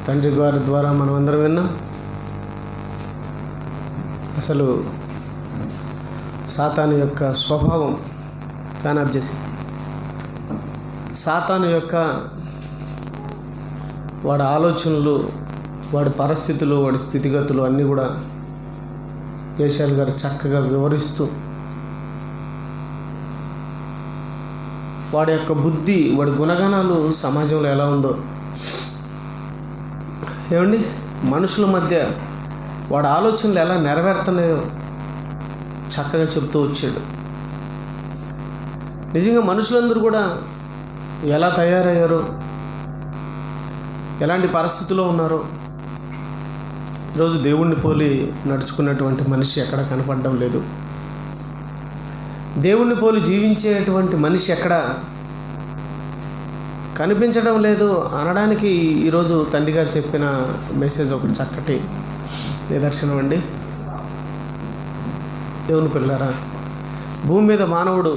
తండ్రి గారి ద్వారా మనం అందరం విన్నాం. అసలు సాతాను యొక్క స్వభావం కానాబ్ చేసి సాతాను యొక్క వాడి ఆలోచనలు, వాడి పరిస్థితులు, వాడి స్థితిగతులు అన్నీ కూడా కేశాల్ గారు చక్కగా వివరిస్తూ వాడి యొక్క బుద్ధి, వాడి గుణగణాలు సమాజంలో ఎలా ఉందో, ఏమండి మనుషుల మధ్య వాడి ఆలోచనలు ఎలా నెరవేరుతున్నాయో చక్కగా చెప్తూ వచ్చాడు. నిజంగా మనుషులందరూ కూడా ఎలా తయారయ్యారో, ఎలాంటి పరిస్థితుల్లో ఉన్నారో, ఈరోజు దేవుణ్ణి పోలి నడుచుకున్నటువంటి మనిషి ఎక్కడ కనపడడం లేదు. దేవుణ్ణి పోలి జీవించేటువంటి మనిషి ఎక్కడ కనిపించడం లేదు అనడానికి ఈరోజు తండ్రి గారు చెప్పిన మెసేజ్ ఒక చక్కటి నిదర్శనం అండి. దేవుని పిల్లారా, భూమి మీద మానవుడు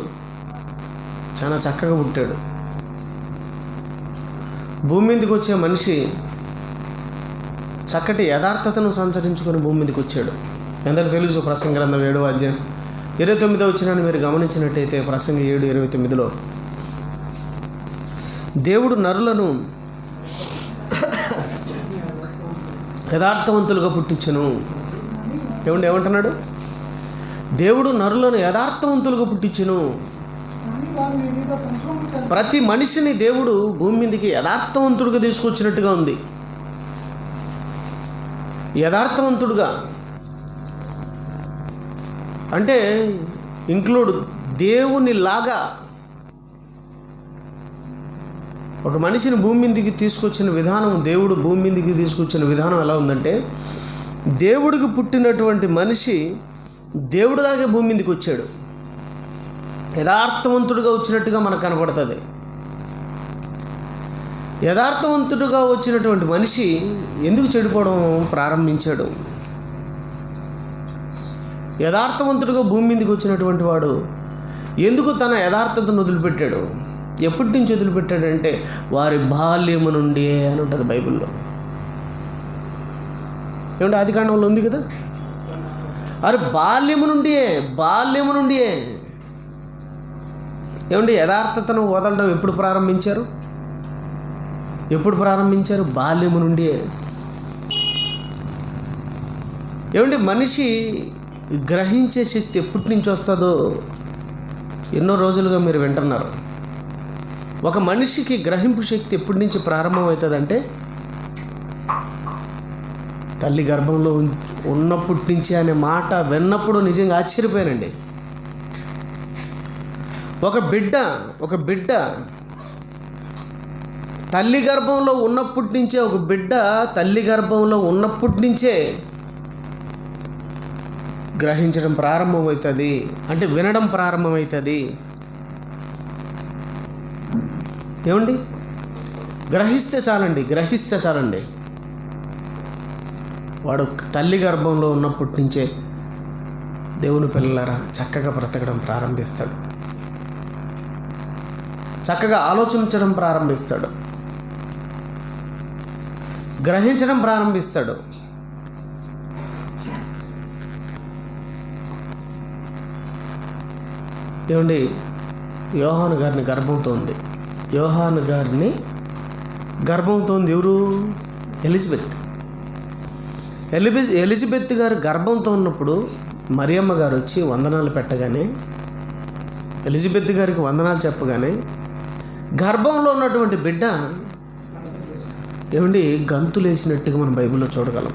చాలా చక్కగా పుట్టాడు. భూమి మీదకి వచ్చే మనిషి చక్కటి యథార్థతను సంచరించుకొని భూమి మీదకి వచ్చాడు. ఎందరికి తెలుసు ప్రసంగి గ్రంథం 7వ అధ్యాయం 29వ వచనాన్ని మీరు గమనించినట్టయితే, ప్రసంగి 7:29లో దేవుడు నరులను యథార్థవంతులుగా పుట్టించును. ఏమంటున్నాడు? దేవుడు నరులను యథార్థవంతులుగా పుట్టించును. ప్రతి మనిషిని దేవుడు భూమి మీదకి యథార్థవంతుడిగా తీసుకొచ్చినట్టుగా ఉంది. యథార్థవంతుడుగా అంటే ఇంక్లూడ్ దేవుని లాగా ఒక మనిషిని భూమి మీదకి తీసుకొచ్చిన విధానం, దేవుడు భూమి మీదకి తీసుకొచ్చిన విధానం ఎలా ఉందంటే, దేవుడికి పుట్టినటువంటి మనిషి దేవుడిలాగే భూమి మీదకి వచ్చాడు. యథార్థవంతుడిగా వచ్చినట్టుగా మనకు కనపడుతుంది. యథార్థవంతుడిగా వచ్చినటువంటి మనిషి ఎందుకు చెడిపోవడం ప్రారంభించాడు? యథార్థవంతుడిగా భూమి మీదకి వచ్చినటువంటి వాడు ఎందుకు తన యథార్థతను వదిలిపెట్టాడు? ఎప్పటి నుంచి వదిలిపెట్టాడంటే, వారి బాల్యము నుండి అని ఉంటుంది బైబిల్లో. ఏమంటే ఆదికాండంలో ఉంది కదా, అరే బాల్యము నుండియే ఏమండి యథార్థతను వదలడం ఎప్పుడు ప్రారంభించారు? బాల్యము నుండియే. ఏమండి మనిషి గ్రహించే శక్తి ఎప్పటి నుంచి వస్తుందో ఎన్నో రోజులుగా మీరు వింటున్నారు. ఒక మనిషికి గ్రహింపు శక్తి ఎప్పటి నుంచి ప్రారంభమవుతుందంటే, తల్లి గర్భంలో ఉన్నప్పటి నుంచి అనే మాట విన్నప్పుడు నిజంగా ఆశ్చర్యపోయానండి. ఒక బిడ్డ తల్లి గర్భంలో ఉన్నప్పటి నుంచే గ్రహించడం ప్రారంభమవుతుంది, అంటే వినడం ప్రారంభమవుతుంది. ఏమండి గ్రహిస్తే చాలండి. వాడు తల్లి గర్భంలో ఉన్నప్పటి నుంచే దేవుని పిల్లలారా చక్కగా బ్రతకడం ప్రారంభిస్తాడు, చక్కగా ఆలోచించడం ప్రారంభిస్తాడు, గ్రహించడం ప్రారంభిస్తాడు. ఏమండి యోహాను గారిని గర్భంతో ఉంది ఎవరు? ఎలిజబెత్ గారు గర్భంతో ఉన్నప్పుడు మరియమ్మ గారు వచ్చి వందనాలు పెట్టగానే, ఎలిజబెత్ గారికి వందనాలు చెప్పగానే గర్భంలో ఉన్నటువంటి బిడ్డ ఏమండి గంతులు వేసినట్టుగా మనం బైబిల్లో చూడగలం.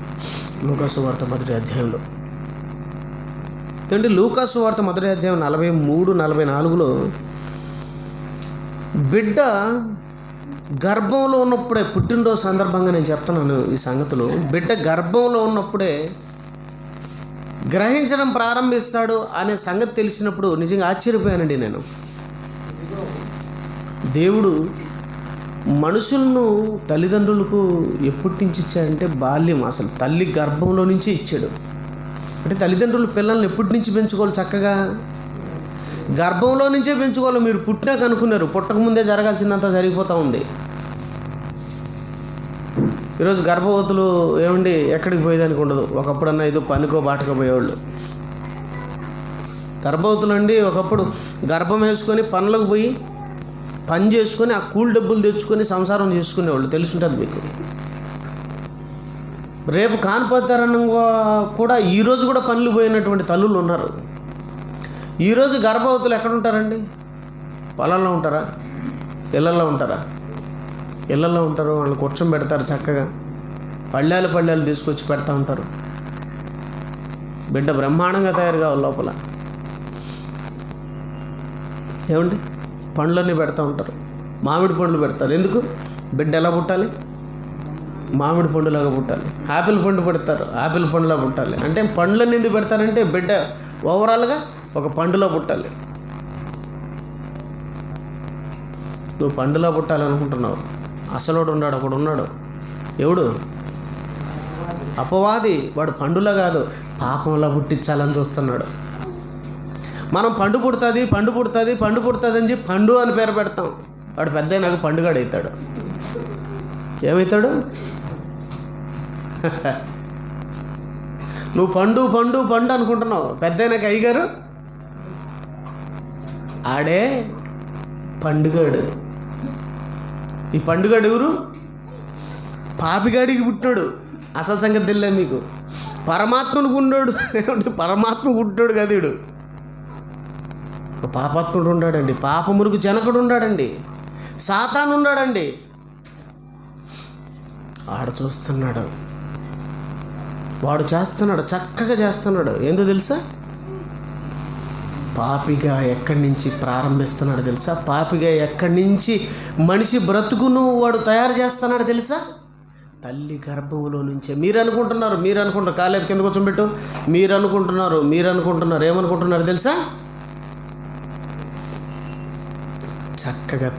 లూకాసు వార్త మొదటి అధ్యాయంలో ఏమండి లూకాసు వార్త మొదటి అధ్యాయం 43-44లో బిడ్డ గర్భంలో ఉన్నప్పుడే, పుట్టినరోజు సందర్భంగా నేను చెప్తున్నాను ఈ సంగతులు, బిడ్డ గర్భంలో ఉన్నప్పుడే గ్రహించడం ప్రారంభిస్తాడు అనే సంగతి తెలిసినప్పుడు నిజంగా ఆశ్చర్యపోయానండి నేను. దేవుడు మనుషులను తల్లిదండ్రులకు ఎప్పటి నుంచి ఇచ్చాడంటే బాల్యం, అసలు తల్లి గర్భంలో నుంచి ఇచ్చాడు. అంటే తల్లిదండ్రులు పిల్లల్ని ఎప్పటి నుంచి పెంచుకోవాలి? చక్కగా గర్భంలో నుంచే పెంచుకోవాలి. మీరు పుట్టినాక అనుకున్నారు, పుట్టకముందే జరగాల్సిందంతా జరిగిపోతూ ఉంది. ఈరోజు గర్భవతులు ఏమండి ఎక్కడికి పోయేదానికి ఉండదు. ఒకప్పుడన్నా ఏదో పనికో బాటకో పోయేవాళ్ళు. గర్భవతులు అండి ఒకప్పుడు గర్భం వేసుకొని పనులకు పోయి పని చేసుకొని ఆ కూలి డబ్బులు తెచ్చుకొని సంసారం చేసుకునేవాళ్ళు. తెలుసుంటుంది మీకు. రేపు కానిపోతారన్న కూడా ఈరోజు కూడా పనులు పోయినటువంటి తల్లులు ఉన్నారు. ఈరోజు గర్భవతులు ఎక్కడ ఉంటారండి? పొలాల్లో ఉంటారా? ఇళ్ళల్లో ఉంటారా? ఇళ్ళల్లో ఉంటారు. వాళ్ళు కూర్చొని పెడతారు చక్కగా. పళ్ళాలు తీసుకొచ్చి పెడతా ఉంటారు. బిడ్డ బ్రహ్మాండంగా తయారు కావాలి లోపల. ఏమండి పండ్లన్నీ పెడతా ఉంటారు. మామిడి పండ్లు పెడతారు. ఎందుకు? బిడ్డ ఎలా పుట్టాలి? మామిడి పండులాగా పుట్టాలి. ఆపిల్ పండు పెడతారు. ఆపిల్ పండులా పుట్టాలి. అంటే పండ్లన్నీ ఎందుకు పెడతారంటే బిడ్డ ఓవరాల్గా ఒక పండులో పుట్టాలి. నువ్వు పండులో పుట్టాలనుకుంటున్నావు. అసలోడు ఉన్నాడు, ఒకడు ఉన్నాడు. ఎవడు? అపవాది. వాడు పండులా కాదు, పాపంలా పుట్టించాలని చూస్తున్నాడు. మనం పండు పుడుతుంది అని చెప్పి పండు అని పేరు పెడతాం. వాడు పెద్ద నాకు పండుగాడు అవుతాడు. ఏమవుతాడు? నువ్వు పండు అనుకుంటున్నావు. పెద్ద నాకు అయ్యగారు ఆడే పండుగాడు. ఈ పండుగాడు ఎవరు? పాపిగాడికి పుట్టినాడు. అసలు సంగతి తెలియదు మీకు. పరమాత్మునికి ఉన్నాడు. పరమాత్మకు పుట్టినాడు కదా వీడు. పాపాత్ముడు ఉన్నాడండి. పాపమురుగు జనకుడు ఉన్నాడండి. సాతాను ఉన్నాడండి. ఆడు చూస్తున్నాడు. వాడు చేస్తున్నాడు, చక్కగా చేస్తున్నాడు. ఏందో తెలుసా? పాపిగా ఎక్కడి నుంచి ప్రారంభిస్తున్నాడు తెలుసా? పాపిగా ఎక్కడి నుంచి మనిషి బ్రతుకును వాడు తయారు చేస్తున్నాడు తెలుసా? తల్లి గర్భంలో నుంచే. మీరు అనుకుంటున్నారు కాలేపు కింద కూర్చోబెట్టు. మీరు అనుకుంటున్నారు ఏమనుకుంటున్నారు తెలుసా? చక్కగా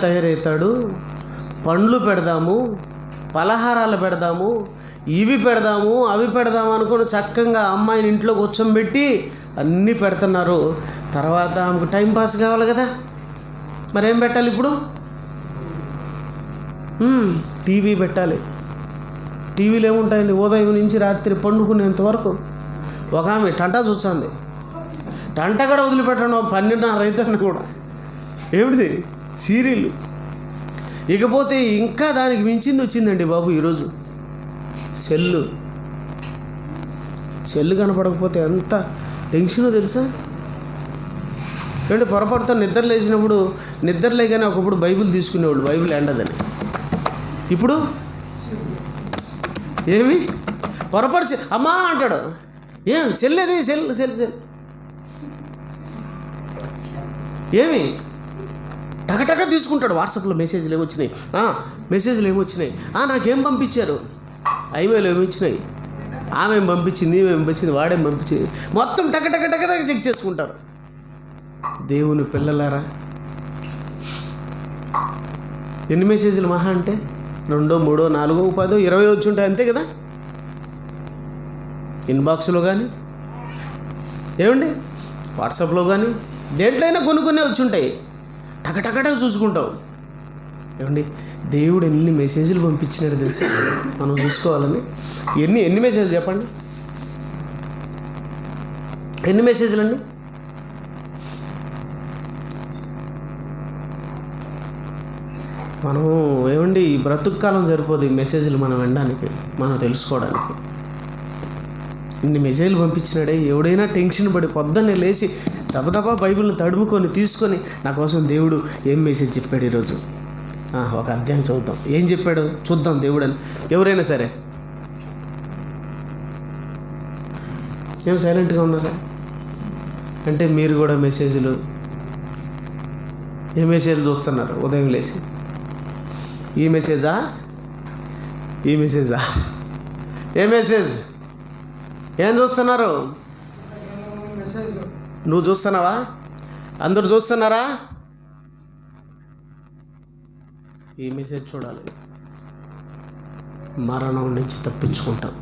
తయారవుతాడు. పండ్లు పెడదాము, పలహారాలు పెడదాము, ఇవి పెడదాము, అవి పెడదాము అనుకుని చక్కగా అమ్మాయిని ఇంట్లో కూర్చోబెట్టి అన్నీ పెడుతున్నారు. తర్వాత ఆమెకు టైంపాస్ కావాలి కదా, మరేం పెట్టాలి ఇప్పుడు? టీవీ పెట్టాలి. టీవీలో ఏముంటాయండి? ఉదయం నుంచి రాత్రి పండుకునేంత వరకు ఒక ఆమె టంటా చూస్తుంది. టంట కూడా వదిలిపెట్టడం 12:30 అవుతున్నా కూడా. ఏమిటిది? సీరియల్. ఇకపోతే ఇంకా దానికి మించింది వచ్చిందండి బాబు ఈరోజు. సెల్లు కనపడకపోతే ఎంత టెన్షనో తెలుసా? అంటే పొరపాటుతో నిద్ర లేగానే ఒకప్పుడు బైబిల్ తీసుకునేవాళ్ళు, బైబిల్ ఎండదని. ఇప్పుడు ఏమి పొరపాటు అమ్మా అంటాడు. ఏం సెల్ అది? సెల్ ఏమి టకటక తీసుకుంటాడు. వాట్సాప్లో మెసేజ్లు ఏమొచ్చినాయి, నాకేం పంపించారు, ఐమేలు ఏమొచ్చినాయి, ఆమె పంపించింది, వాడేం పంపించింది, మొత్తం టకటక చెక్ చేసుకుంటారు. దేవుని పిల్లలారా, ఎన్ని మెసేజ్లు మహా అంటే 2, 3, 4, 10, 20 వచ్చి ఉంటాయి అంతే కదా. ఇన్బాక్స్లో కానీ ఏమండి వాట్సాప్లో కానీ దేంట్లో అయినా కొన్ని వచ్చి ఉంటాయి. టకటక చూసుకుంటావు. ఏమండి దేవుడు ఎన్ని మెసేజ్లు పంపించినాడు తెలుసా మనం చూసుకోవాలని. ఎన్ని మెసేజ్లు చెప్పండి? ఎన్ని మెసేజ్లు అండి? మనం ఏమండి ఈ బ్రతుకు కాలం సరిపోదు ఈ మెసేజ్లు మనం వినడానికి, మనం తెలుసుకోవడానికి. ఇన్ని మెసేజ్లు పంపించినాడే. ఎవడైనా టెన్షన్ పడి పొద్దున్నే లేచి దబదబా బైబిల్ని తడుముకొని తీసుకొని నా కోసం దేవుడు ఏం మెసేజ్ చెప్పాడు ఈరోజు, ఒక అధ్యాయం చదువుతాం, ఏం చెప్పాడు చూద్దాం దేవుడు అని. ఎవరైనా సరే ఏం సైలెంట్గా ఉన్నారా? అంటే మీరు కూడా ఏ మెసేజ్లు చూస్తున్నారు ఉదయం లేచి? ఈ మెసేజా ఏ మెసేజ్? ఏం చూస్తున్నారు? నువ్వు చూస్తున్నావా? అందరూ చూస్తున్నారా? ఈ మెసేజ్ చూడాలి. మరణం నుంచి తప్పించుకుంటాం.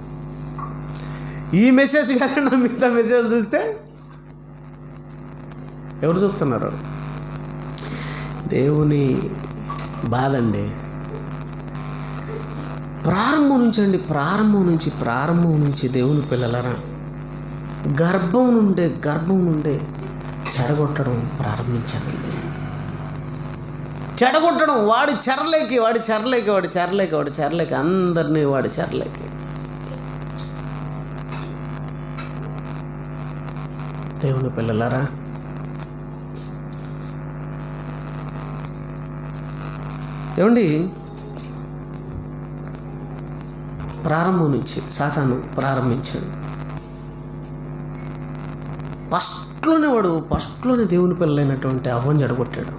ఈ మెసేజ్ కాకుండా మిగతా మెసేజ్ చూస్తే ఎవరు చూస్తున్నారు? దేవుని బాధ అండి. ప్రారంభం నుంచి దేవుని పిల్లలరా గర్భం నుండే చెడగొట్టడం ప్రారంభించారండి. చెడగొట్టడం, వాడి చెరలేకి అందరినీ వాడి చెరలేకి. దేవుని పిల్లలారా, ఏమండి, ప్రారంభం నుంచి సాతాను ప్రారంభించాడు. ఫస్ట్లోనే దేవుని పిల్లలైనటువంటి అవ్వను చెడగొట్టాడు.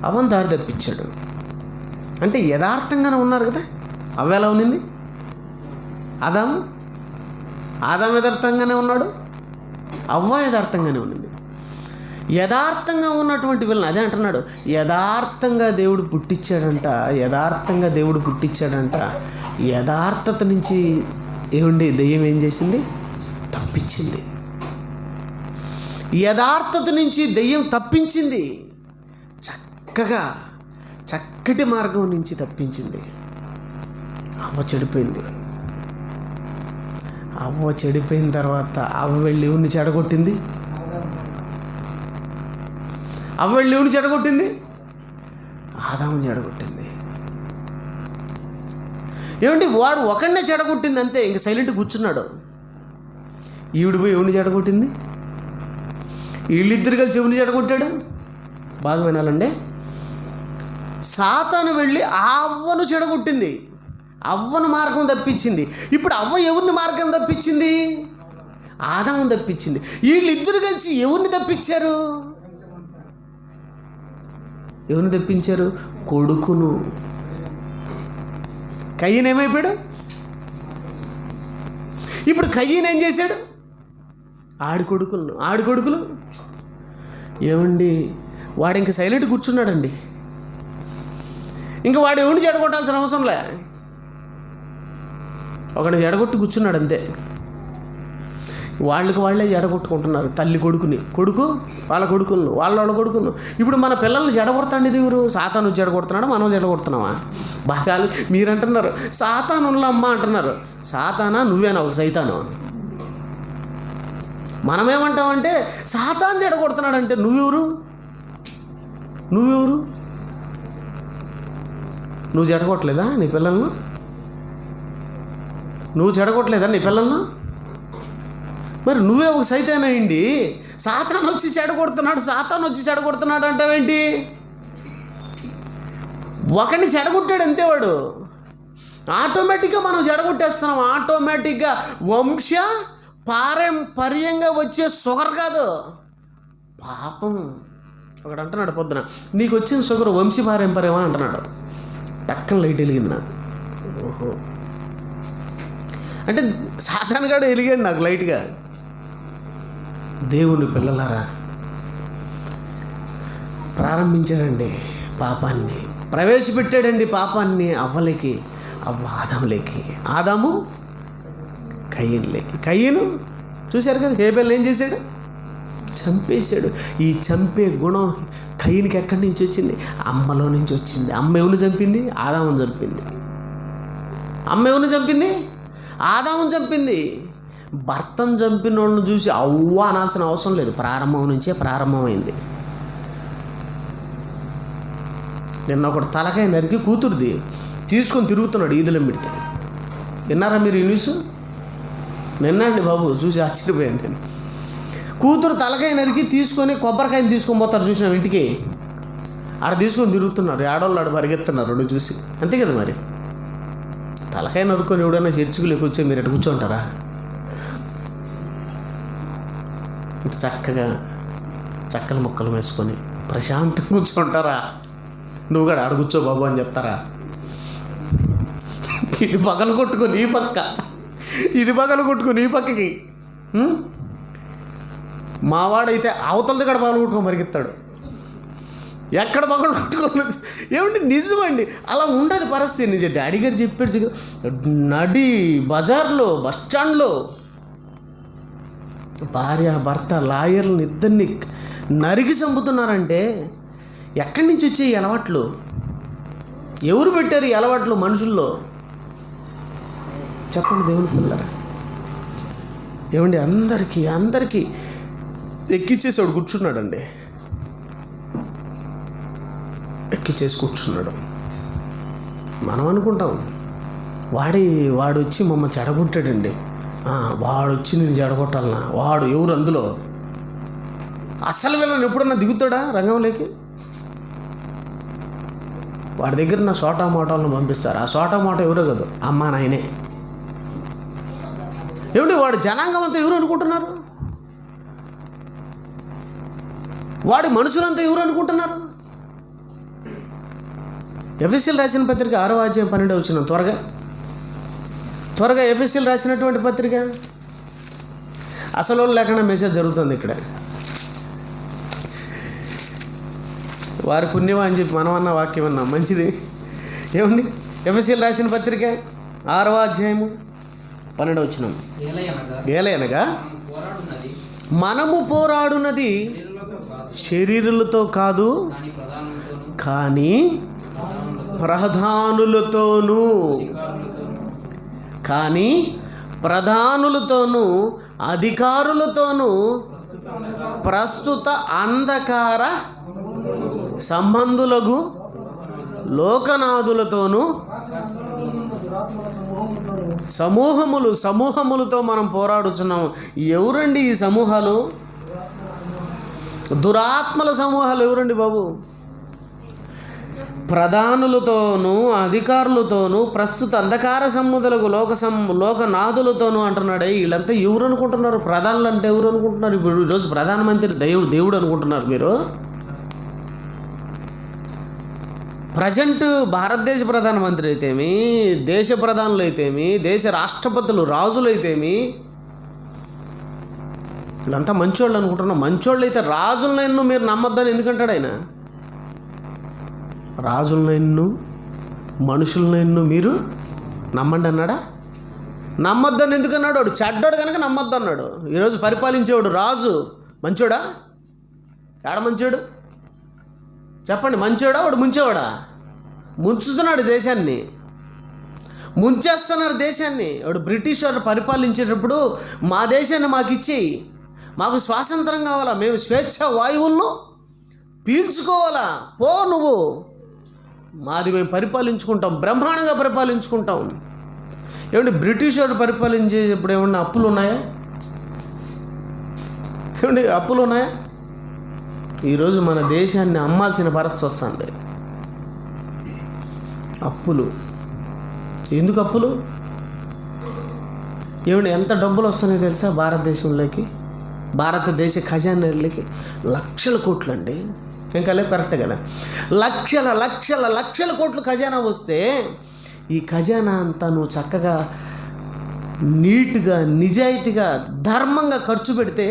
అవ్వను దారి తప్పించాడు. అంటే యథార్థంగానే ఉన్నారు కదా. అవ్వ ఎలా ఉన్నింది? ఆదాము యథార్థంగానే ఉన్నాడు, అవ్వ యథార్థంగానే ఉన్నింది. యథార్థంగా ఉన్నటువంటి వీళ్ళని అదే అంటున్నాడు, యథార్థంగా దేవుడు పుట్టించాడంట. యథార్థత నుంచి ఏమండి దెయ్యం ఏం చేసింది? తప్పించింది. యథార్థత నుంచి దెయ్యం తప్పించింది. చక్కటి మార్గం నుంచి తప్పించింది. అవ్వ చెడిపోయిన తర్వాత అవ్వ వెళ్ళి ఎవరిని చెడగొట్టింది? ఆదాముని చెడగొట్టింది. ఏమండి, వాడు ఒకడినే చెడగొట్టింది అంతే, ఇంక సైలెంట్ కూర్చున్నాడు. ఈవిడ పోయి ఎవరిని చెడగొట్టింది? వీళ్ళిద్దరు కలిసి ఎవరిని చెడగొట్టాడు? బాగా వినాలండి. సాతాను వెళ్ళి ఆ అవ్వను చెడగొట్టింది, అవ్వను మార్గం తప్పించింది. ఇప్పుడు అవ్వ ఎవరిని మార్గం తప్పించింది? ఆదామును తప్పించింది. వీళ్ళిద్దరు కలిసి ఎవరిని తప్పించారు? కొడుకును. కయ్యను ఏమైపోయాడు? ఇప్పుడు కయ్యను ఏం చేశాడు? ఆడి కొడుకులు ఏమండి, వాడు ఇంక సైలెంట్ కూర్చున్నాడండి. ఇంకా వాడు ఎవరిని చెడగొట్టాల్సిన అవసరంలే, ఒకడిని చెడగొట్టి కూర్చున్నాడు అంతే. వాళ్ళే చెడగొట్టుకుంటున్నారు. తల్లి కొడుకు వాళ్ళ కొడుకులను. ఇప్పుడు మన పిల్లల్ని చెడగొడతాండి దేవుడు. సాతాను చెడగొడుతున్నాడు, మనం చెడగొడుతున్నామా? బాగా మీరంటున్నారు సాతాను అమ్మ అంటున్నారు. సాతానా? నువ్వేనా ఒక సైతాను? మనమేమంటామంటే సాతాను చెడగొడుతున్నాడంటే నువ్వెవరు? నువ్వు చెడగొట్టలేదా నీ పిల్లలను? మరి నువ్వే ఒక సైతాన్ అయ్యింది. సాతాను వచ్చి చెడగొడుతున్నాడు అంటావేంటి? ఒకరిని చెడగొట్టాడు అంతే వాడు. ఆటోమేటిక్గా మనం చెడగొట్టేస్తున్నాం. ఆటోమేటిక్గా వంశ పారంపర్యంగా వచ్చే షుగర్ కాదు, పాపం. ఒకడు అంటున్నాడు పొద్దున, నీకు వచ్చిన షుగర్ వంశ పారంపర్యమా అంటున్నాడు. టక్కన లైట్ వెలిగింది నాకు. ఓహో, అంటే సాతాను గాడు వెలిగాడు నాకు లైట్గా. దేవుని పిల్లలారా, ప్రారంభించాడండి పాపాన్ని, ప్రవేశపెట్టాడండి పాపాన్ని అవ్వలేకి, అవ్వ ఆదాములేకి, ఆదాము కయ్యనులేకి. కయ్యను చూశారు కదా, హేబెల్ ఏం చేశాడు? చంపేశాడు. ఈ చంపే గుణం కయ్యనికి ఎక్కడి నుంచి వచ్చింది? అమ్మలో నుంచి వచ్చింది. అమ్మ ఎవరిని చంపింది? ఆదాముని చంపింది. అమ్మ ఎవరిని చంపింది? ఆదాముని చంపింది. భర్తను చంపిన వాళ్ళని చూసి అవ్వ అనాల్సిన అవసరం లేదు. ప్రారంభం నుంచే ప్రారంభమైంది. నిన్న ఒకడు తలకాయ నరికి కూతురుది తీసుకొని తిరుగుతున్నాడు ఈదులెంబిడితే. విన్నారా మీరు ఈ న్యూస్? నిన్న అండి బాబు, చూసి ఆశ్చర్యపోయాను నేను. కూతురు తలకాయ నరికి తీసుకొని కొబ్బరికాయని తీసుకొని పోతారు చూసినాం ఇంటికి. ఆడ తీసుకొని తిరుగుతున్నారు, ఆడవాళ్ళు ఆడ పరిగెత్తున్నారు నువ్వు చూసి. అంతే కదా మరి. తలకాయ నరుకొని ఎవడైనా చర్చికి కూర్చొని మీరు ఎటు కూర్చోంటారా? ఇంత చక్కల ముక్కలు వేసుకొని ప్రశాంతంగా కూర్చోంటారా? నువ్వు కూడా ఆడ కూర్చో బాబు అని చెప్తారా? ఇది పగలు కొట్టుకొని ఈ పక్క, ఇది పగలు కొట్టుకొని ఈ పక్కకి. మావాడైతే అవతలది కూడా పగలు కొట్టుకొని మరిగిస్తాడు. ఎక్కడ పగలు కొట్టుకోలేదు. ఏమంటే నిజమండి, అలా ఉండదు పరిస్థితి. నిజం డాడీ గారు చెప్పాడు, నడి బజార్లో బస్ స్టాండ్లో భార్య భర్త లాయర్లను ఇద్దరిని నరికి చంపుతున్నారంటే ఎక్కడి నుంచి వచ్చాయి అలవాట్లు? ఎవరు పెట్టారు ఈ అలవాట్లు మనుషుల్లో? చెప్పండి దేవుని పిల్లరా. ఏమండి, అందరికీ ఎక్కిచ్చేసి వాడు కూర్చున్నాడండి. ఎక్కిచ్చేసి కూర్చున్నాడు. మనం అనుకుంటాం వాడు వచ్చి మమ్మల్ని చెడగొట్టాడండి, వాడు వచ్చి నేను చెడగొట్టాలనా? వాడు ఎవరు అందులో? అసలు వీళ్ళని ఎప్పుడన్నా దిగుతాడా రంగంలోకి? వాడి దగ్గర నా సోటా మోటాలను పంపిస్తారు. ఆ సోటా మోటా ఎవరో కాదు, అమ్మా నాయనే. ఏమిటి, వాడు జనాంగం అంతా ఎవరు అనుకుంటున్నారు? వాడి మనుషులంతా ఎవరు అనుకుంటున్నారు? ఎఫెసీయులు రాసిన పత్రిక 6వ అధ్యాయం 12వ వచనం. త్వరగా ఎఫెసీయులు రాసినటువంటి పత్రిక. అసలు లేకుండా మెసేజ్ జరుగుతుంది ఇక్కడ. వారి పుణ్యమా అని చెప్పి మనం అన్న వాక్యం అన్నాం, మంచిది. ఏమండి, ఎఫెసీయులు రాసిన పత్రిక 6వ అధ్యాయము 12వ వచనం. ఏలయనగా మనము పోరాడున్నది శరీరులతో కాదు, కానీ ప్రధానులతోనూ అధికారులతోనూ ప్రస్తుత అంధకార సంబంధులకు లోకనాథులతోనూ సమూహములతో మనం పోరాడుతున్నాము. ఎవరండి ఈ సమూహాలు? దురాత్మల సమూహాలు ఎవరండి బాబు? ప్రధానులతోనూ అధికారులతోనూ ప్రస్తుత అంధకార సంబంధులకు లోకనాథులతోనూ అంటున్నాడే. వీళ్ళంతా ఎవరు అనుకుంటున్నారు? ప్రధానులు అంటే ఎవరు అనుకుంటున్నారు? ఇప్పుడు ఈరోజు ప్రధానమంత్రి దేవుడు అనుకుంటున్నారు మీరు? ప్రజెంట్ భారతదేశ ప్రధానమంత్రి అయితేమి, దేశ ప్రధానులు అయితేమి, దేశ రాష్ట్రపతులు, రాజులు అయితేమి, వీళ్ళంతా మంచోళ్ళు అనుకుంటున్నాం. మంచోళ్ళు అయితే రాజులనెన్ను మీరు నమ్మొద్దని ఎందుకంటాడు ఆయన? రాజులనెన్ను మనుషులనెన్ను మీరు నమ్మండి అన్నాడా? నమ్మొద్దని ఎందుకన్నాడు? వాడు చెడ్డోడు కనుక నమ్మొద్దు అన్నాడు. ఈరోజు పరిపాలించేవాడు రాజు మంచోడా? ఏడ మంచోడు చెప్పండి? మంచోడా వాడు? ముంచేవాడా? ముంచుతున్నాడు దేశాన్ని, ముంచేస్తున్నాడు దేశాన్ని. వాడు బ్రిటిష్ వాడు పరిపాలించేటప్పుడు మా దేశాన్ని మాకు ఇచ్చేయి, మాకు స్వాతంత్రం కావాలా, మేము స్వేచ్ఛ వాయువులను పీల్చుకోవాలా, పో నువ్వు, మాది మేము పరిపాలించుకుంటాం, బ్రహ్మాండంగా పరిపాలించుకుంటాం. ఏమంటే బ్రిటిష్ వాడు పరిపాలించేటప్పుడు ఏమన్నా అప్పులు ఉన్నాయా? ఏమండి అప్పులు ఉన్నాయా? ఈరోజు మన దేశాన్ని అమ్మాల్సిన పరిస్థితి వస్తుంది. అప్పులు. ఎందుకు అప్పులు? ఏమండి ఎంత డబ్బులు వస్తున్నాయో తెలుసా భారతదేశంలోకి? భారతదేశ ఖజానాలకి లక్షల కోట్లు అండి. ఇంకా కరెక్ట్ కదా? లక్షల కోట్లు ఖజానా వస్తే ఈ ఖజానా అంతా నువ్వు చక్కగా నీట్గా నిజాయితీగా ధర్మంగా ఖర్చు పెడితే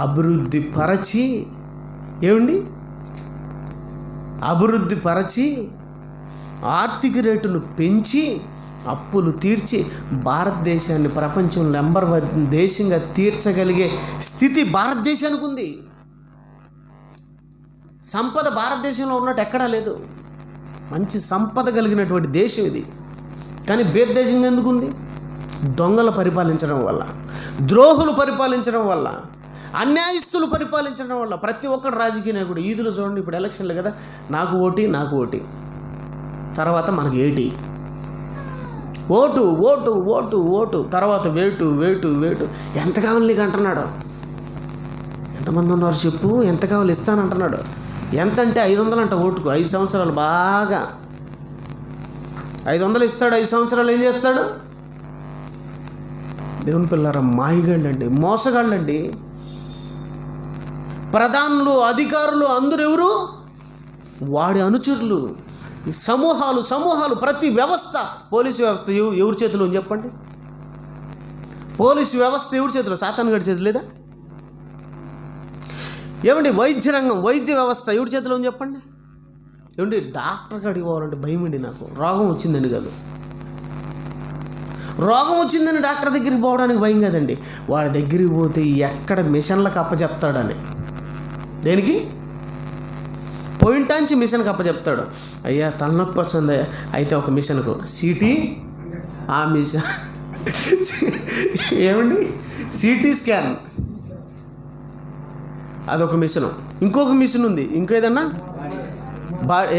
అభివృద్ధి పరిచి ఆర్థిక రేటును పెంచి అప్పులు తీర్చి భారతదేశాన్ని ప్రపంచంలో నెంబర్ 1 దేశంగా తీర్చగలిగే స్థితి భారతదేశానికి ఉంది. సంపద భారతదేశంలో ఉన్నట్టు ఎక్కడా లేదు. మంచి సంపద కలిగినటువంటి దేశం ఇది. కానీ దేశంగా ఎందుకు ఉంది? దొంగలు పరిపాలించడం వల్ల, ద్రోహులు పరిపాలించడం వల్ల, అన్యాయస్తులు పరిపాలించడం వల్ల. ప్రతి ఒక్కరు రాజకీయ నాయకుడు ఈదులు చూడండి, ఇప్పుడు ఎలక్షన్లు కదా, నాకు ఓటి, తర్వాత మనకు ఏటి, ఓటు, తర్వాత వేటు. ఎంత కావాలి నీకు అంటున్నాడు. ఎంతమంది ఉన్నారు చెప్పు? ఎంత కావాలి ఇస్తానంటున్నాడు. ఎంత అంటే 500 అంట ఓటుకు. 5 సంవత్సరాలు బాగా 500 ఇస్తాడు. 5 సంవత్సరాలు ఏం చేస్తాడు? దేవుని పిల్లారా, మాయిగాళ్ళండి, మోసగాళ్ళండి. ప్రధానులు, అధికారులు అందరూ ఎవరు? వాడి అనుచరులు. సమూహాలు. ప్రతి వ్యవస్థ, పోలీసు వ్యవస్థ ఎవరి చేతిలో అని చెప్పండి? పోలీసు వ్యవస్థ ఎవరి చేతిలో? సాతాను గారి చేతిలో లేదా? ఏమండి వైద్య రంగం, వైద్య వ్యవస్థ ఎవరి చేతిలో అని చెప్పండి? ఏమండి డాక్టర్ కాడికి పోవాలంటే భయం అండి నాకు. రోగం వచ్చిందని కాదు, రోగం వచ్చిందని డాక్టర్ దగ్గరికి పోవడానికి భయం కదండి. వాడి దగ్గరికి పోతే ఎక్కడ మిషన్లకు అప్పచెప్తాడని. దేనికి? పోయింటాంచి మిషన్కి అప్పచెప్తాడు. అయ్యా తలనొప్పి వచ్చింది, అయితే ఒక మిషన్కు సిటీ, ఆ మిషన్ ఏమండి సిటీ స్కాన్ అదొక మిషను. ఇంకొక మిషన్ ఉంది, ఇంకేదన్నా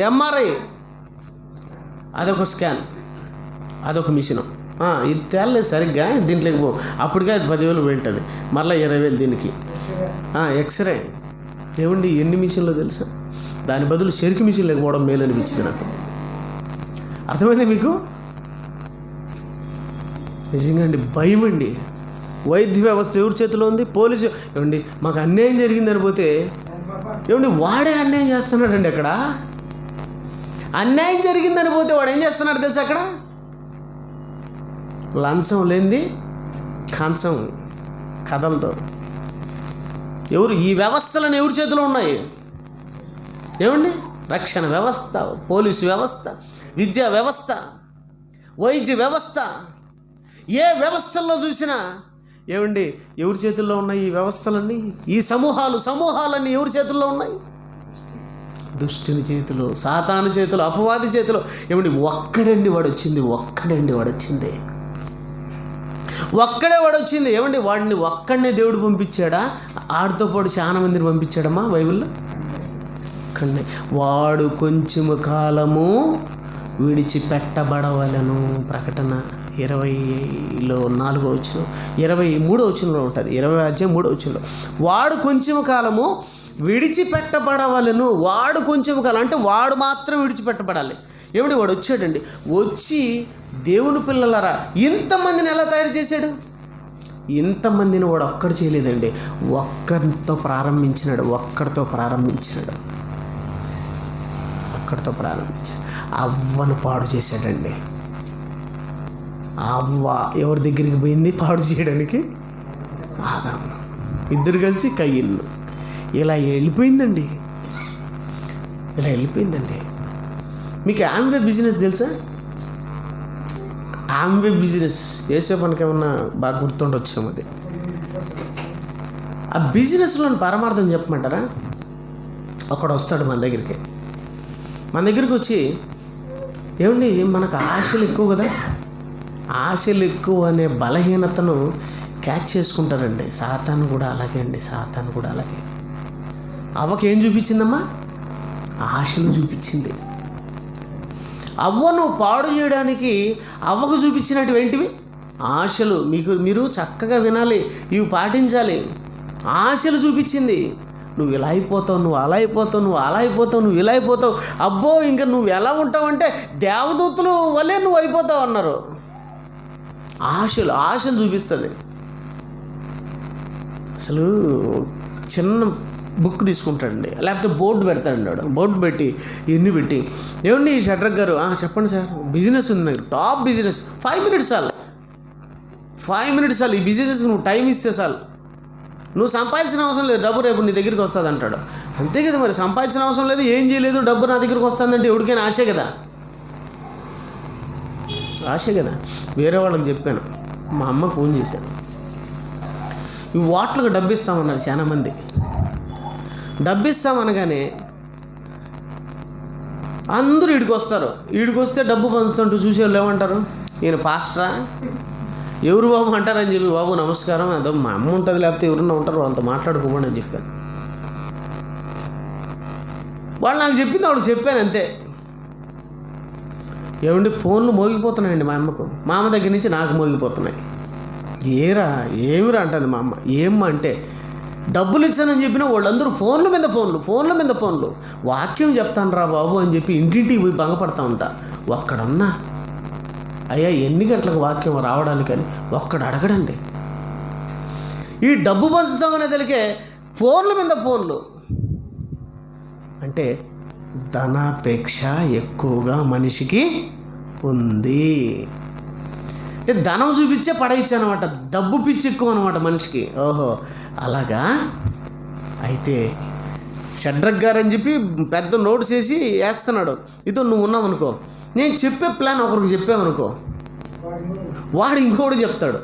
ఎంఆర్ఐ అదొక స్కాన్, అదొక మిషను. ఇది తేలలేదు సరిగ్గా, దీంట్లోకి పో, అప్పటికే అది 10,000 పోయింటుంది, మళ్ళీ 20,000 దీనికి. ఎక్స్రే ఏమండి ఎన్ని మిషన్లో తెలుసా? దాని బదులు చెరుకు మిషన్ లేకపోవడం మేలు అనిపించింది నాకు. అర్థమైంది మీకు? నిజంగా అండి భయం అండి. వైద్య వ్యవస్థ ఎవరి చేతిలో ఉంది? పోలీసు. ఏమండి మాకు అన్యాయం జరిగిందని పోతే ఏమండి వాడే అన్యాయం చేస్తున్నాడండి. అక్కడ అన్యాయం జరిగిందని పోతే వాడు ఏం చేస్తున్నాడు తెలుసా? అక్కడ లంచం లేనిది కంచం కథలతో. ఎవరు ఈ వ్యవస్థలను ఎవరి చేతిలో ఉన్నాయి? ఏమండి రక్షణ వ్యవస్థ, పోలీసు వ్యవస్థ, విద్యా వ్యవస్థ, వైద్య వ్యవస్థ, ఏ వ్యవస్థల్లో చూసినా ఏమండి ఎవరి చేతుల్లో ఉన్నాయి ఈ వ్యవస్థలన్నీ? ఈ సమూహాలన్నీ ఎవరి చేతుల్లో ఉన్నాయి? దుష్టుని చేతిలో, సాతాను చేతిలో, అపవాది చేతిలో. ఏమండి ఒక్కడే వాడు వచ్చింది. ఏమండి వాడిని ఒక్కడనే దేవుడు పంపించాడా? ఆడితో పాటు చాలా మందిని పంపించాడమ్మా బైబిల్లో. ఒక్కడనే. వాడు కొంచెము కాలము విడిచిపెట్టబడవలను. ప్రకటన 20లో 4వ వచనం, 23వ వచనంలో ఉంటుంది. 20వ అధ్యాయం 3వ వచనంలో వాడు కొంచెం కాలము విడిచిపెట్టబడవలను. వాడు కొంచెం కాలం అంటే వాడు మాత్రం విడిచిపెట్టబడాలి. ఏమిటి వాడు వచ్చాడండి, వచ్చి దేవుని పిల్లలారా ఇంతమందిని ఎలా తయారు చేశాడు? ఇంతమందిని వాడు ఒక్కడు చేయలేదండి, ఒక్కడితో ప్రారంభించాడు. అవ్వను పాడు చేశాడండి. అవ్వ ఎవరి దగ్గరికి పోయింది పాడు చేయడానికి? ఆదాము. ఇద్దరు కలిసి కయ్యిన్ను. ఇలా వెళ్ళిపోయిందండి. మీకు ఆమ్వే బిజినెస్ తెలుసా? ఆమ్వే బిజినెస్ చేసే పనికి ఏమన్నా బాగా గుర్తుండొచ్చాము. అది ఆ బిజినెస్లోని పరమార్థం చెప్పమంటారా? ఒకడు వస్తాడు మన దగ్గరికి వచ్చి, ఏమండి మనకు ఆశలు ఎక్కువ కదా, ఆశలు ఎక్కువ అనే బలహీనతను క్యాచ్ చేసుకుంటారండి. సాతాను కూడా అలాగే. అవ్వకి ఏం చూపించిందమ్మా? ఆశలు చూపించింది. అవ్వను పాడు చేయడానికి అవ్వకు చూపించినట్టు ఏంటివి? ఆశలు. మీరు చక్కగా వినాలి, ఇవి పాటించాలి. ఆశలు చూపించింది. నువ్వు ఇలా అయిపోతావు, నువ్వు అలా అయిపోతావు, నువ్వు ఇలా అయిపోతావు. అబ్బో ఇంకా నువ్వు ఎలా ఉంటావు అంటే దేవదూతలు వలే నువ్వు అయిపోతావు అన్నారు. ఆశలు చూపిస్తుంది. అసలు చిన్న బుక్ తీసుకుంటాడండి, లేకపోతే బోర్డు పెడతాడు. బోర్డు పెట్టి ఇన్ని పెట్టి, ఏమండి షడ్రక్ గారు చెప్పండి సార్, బిజినెస్ ఉంది నాకు, టాప్ బిజినెస్, 5 minutes చాలు, 5 minutes చాలు, ఈ బిజినెస్ నువ్వు టైం ఇస్తే చాలు, నువ్వు సంపాదించిన అవసరం లేదు, డబ్బు రేపు నీ దగ్గరికి వస్తుంది అంటాడు. అంతే కదా మరి, సంపాదించిన అవసరం లేదు, ఏం చేయలేదు, డబ్బు నా దగ్గరికి వస్తుందంటే ఎవరికైనా ఆశే కదా. వేరే వాళ్ళకి చెప్పాను, మా అమ్మకు ఫోన్ చేశాను, ఈ వాటర్లకు డబ్బు ఇస్తామన్నారు చాలా మంది. డబ్బు ఇస్తామనగానే అందరూ ఈడికి వస్తారు. ఈడికి వస్తే డబ్బు పంచుతుంటూ చూసేవాళ్ళు ఏమంటారు, ఈయన పాస్టరా, ఎవరు బాబు అంటారని చెప్పి, బాబు నమస్కారం, అదో మా అమ్మ ఉంటుంది లేకపోతే ఎవరన్నా ఉంటారు, వాళ్ళతో మాట్లాడుకోమని అని చెప్పాను. వాళ్ళు నాకు చెప్పింది వాడికి చెప్పాను అంతే. ఏమండి ఫోన్లు మోగిపోతున్నాయండి మా అమ్మకు, మా అమ్మ దగ్గర నుంచి నాకు మోగిపోతున్నాయి. ఏమిరా అంటుంది మా అమ్మ. ఏమ్మా అంటే, డబ్బులు ఇచ్చానని చెప్పిన వాళ్ళందరూ ఫోన్ల మీద ఫోన్లు, వాక్యం చెప్తాను రా బాబు అని చెప్పి ఇంటింటికి పోయి భంగపడతా ఉంటా. ఒక్కడన్నా అయ్యా ఎన్ని గంటలకు వాక్యం రావడానికని ఒక్కడు అడగడండి. ఈ డబ్బు పంచుతామనే తెలికే ఫోన్ల మీద ఫోన్లు. అంటే ధనాపేక్ష ఎక్కువగా మనిషికి ఉంది. ధనం చూపించే పడయిచ్చనమాట, డబ్బు పిచ్చి ఎక్కువ అనమాట మనిషికి. ఓహో అలాగా. అయితే షడ్రక్ గారు అని చెప్పి పెద్ద నోటు చేసి వేస్తున్నాడు. ఇదో నువ్వు ఉన్నావు అనుకో, నేను చెప్పే ప్లాన్ ఒకరికి చెప్పామనుకో, వాడు ఇంకోటి చెప్తాడు.